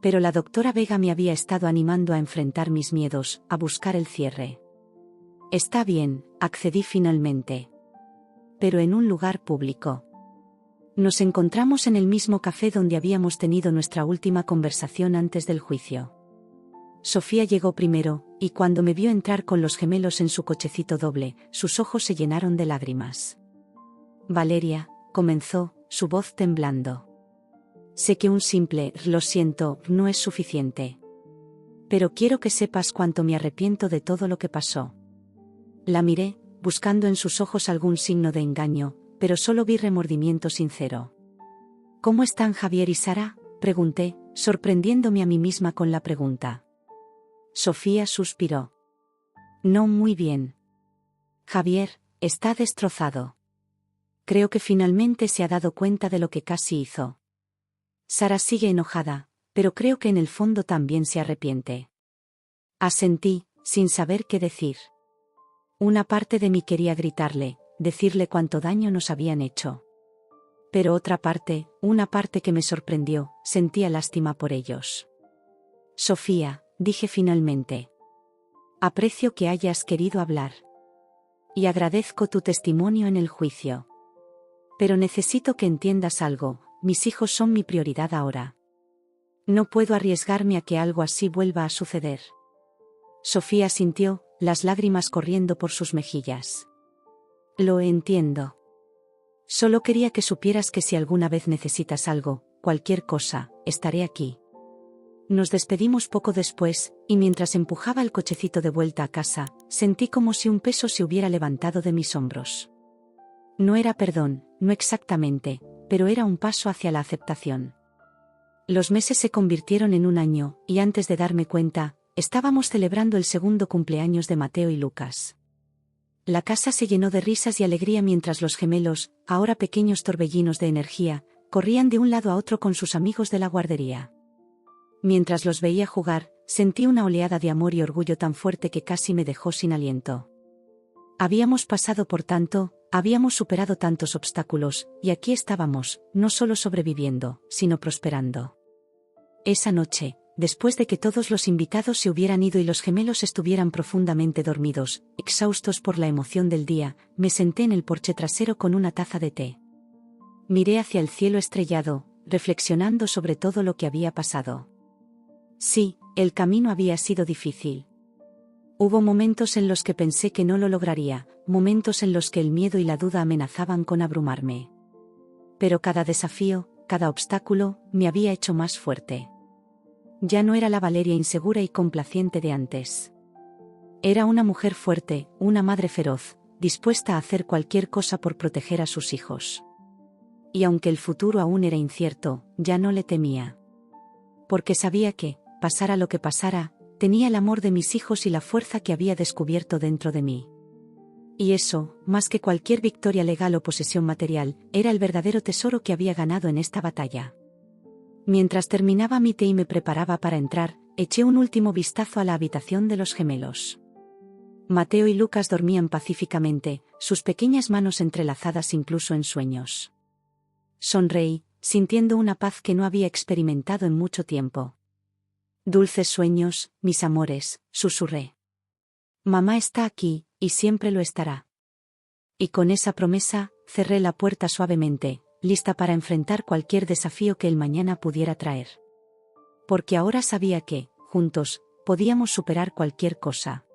Pero la doctora Vega me había estado animando a enfrentar mis miedos, a buscar el cierre. Está bien, accedí finalmente. Pero en un lugar público. Nos encontramos en el mismo café donde habíamos tenido nuestra última conversación antes del juicio. Sofía llegó primero, y cuando me vio entrar con los gemelos en su cochecito doble, sus ojos se llenaron de lágrimas. Valeria, comenzó, su voz temblando. Sé que un simple «lo siento» no es suficiente. Pero quiero que sepas cuánto me arrepiento de todo lo que pasó. La miré, buscando en sus ojos algún signo de engaño, pero solo vi remordimiento sincero. ¿Cómo están Javier y Sara?, pregunté, sorprendiéndome a mí misma con la pregunta. Sofía suspiró. No muy bien. Javier, está destrozado. Creo que finalmente se ha dado cuenta de lo que casi hizo. Sara sigue enojada, pero creo que en el fondo también se arrepiente. Asentí, sin saber qué decir. Una parte de mí quería gritarle, decirle cuánto daño nos habían hecho. Pero otra parte, una parte que me sorprendió, sentía lástima por ellos. Sofía, dije finalmente. Aprecio que hayas querido hablar. Y agradezco tu testimonio en el juicio. Pero necesito que entiendas algo, mis hijos son mi prioridad ahora. No puedo arriesgarme a que algo así vuelva a suceder. Sofía sintió, las lágrimas corriendo por sus mejillas. Lo entiendo. Solo quería que supieras que si alguna vez necesitas algo, cualquier cosa, estaré aquí. Nos despedimos poco después, y mientras empujaba el cochecito de vuelta a casa, sentí como si un peso se hubiera levantado de mis hombros. No era perdón, no exactamente, pero era un paso hacia la aceptación. Los meses se convirtieron en un año, y antes de darme cuenta, estábamos celebrando el segundo cumpleaños de Mateo y Lucas. La casa se llenó de risas y alegría mientras los gemelos, ahora pequeños torbellinos de energía, corrían de un lado a otro con sus amigos de la guardería. Mientras los veía jugar, sentí una oleada de amor y orgullo tan fuerte que casi me dejó sin aliento. Habíamos pasado por tanto, habíamos superado tantos obstáculos, y aquí estábamos, no solo sobreviviendo, sino prosperando. Esa noche, después de que todos los invitados se hubieran ido y los gemelos estuvieran profundamente dormidos, exhaustos por la emoción del día, me senté en el porche trasero con una taza de té. Miré hacia el cielo estrellado, reflexionando sobre todo lo que había pasado. Sí, el camino había sido difícil. Hubo momentos en los que pensé que no lo lograría, momentos en los que el miedo y la duda amenazaban con abrumarme. Pero cada desafío, cada obstáculo, me había hecho más fuerte. Ya no era la Valeria insegura y complaciente de antes. Era una mujer fuerte, una madre feroz, dispuesta a hacer cualquier cosa por proteger a sus hijos. Y aunque el futuro aún era incierto, ya no le temía. Porque sabía que, pasara lo que pasara, tenía el amor de mis hijos y la fuerza que había descubierto dentro de mí. Y eso, más que cualquier victoria legal o posesión material, era el verdadero tesoro que había ganado en esta batalla. Mientras terminaba mi té y me preparaba para entrar, eché un último vistazo a la habitación de los gemelos. Mateo y Lucas dormían pacíficamente, sus pequeñas manos entrelazadas incluso en sueños. Sonreí, sintiendo una paz que no había experimentado en mucho tiempo. Dulces sueños, mis amores, susurré. Mamá está aquí, y siempre lo estará. Y con esa promesa, cerré la puerta suavemente, lista para enfrentar cualquier desafío que el mañana pudiera traer. Porque ahora sabía que, juntos, podíamos superar cualquier cosa.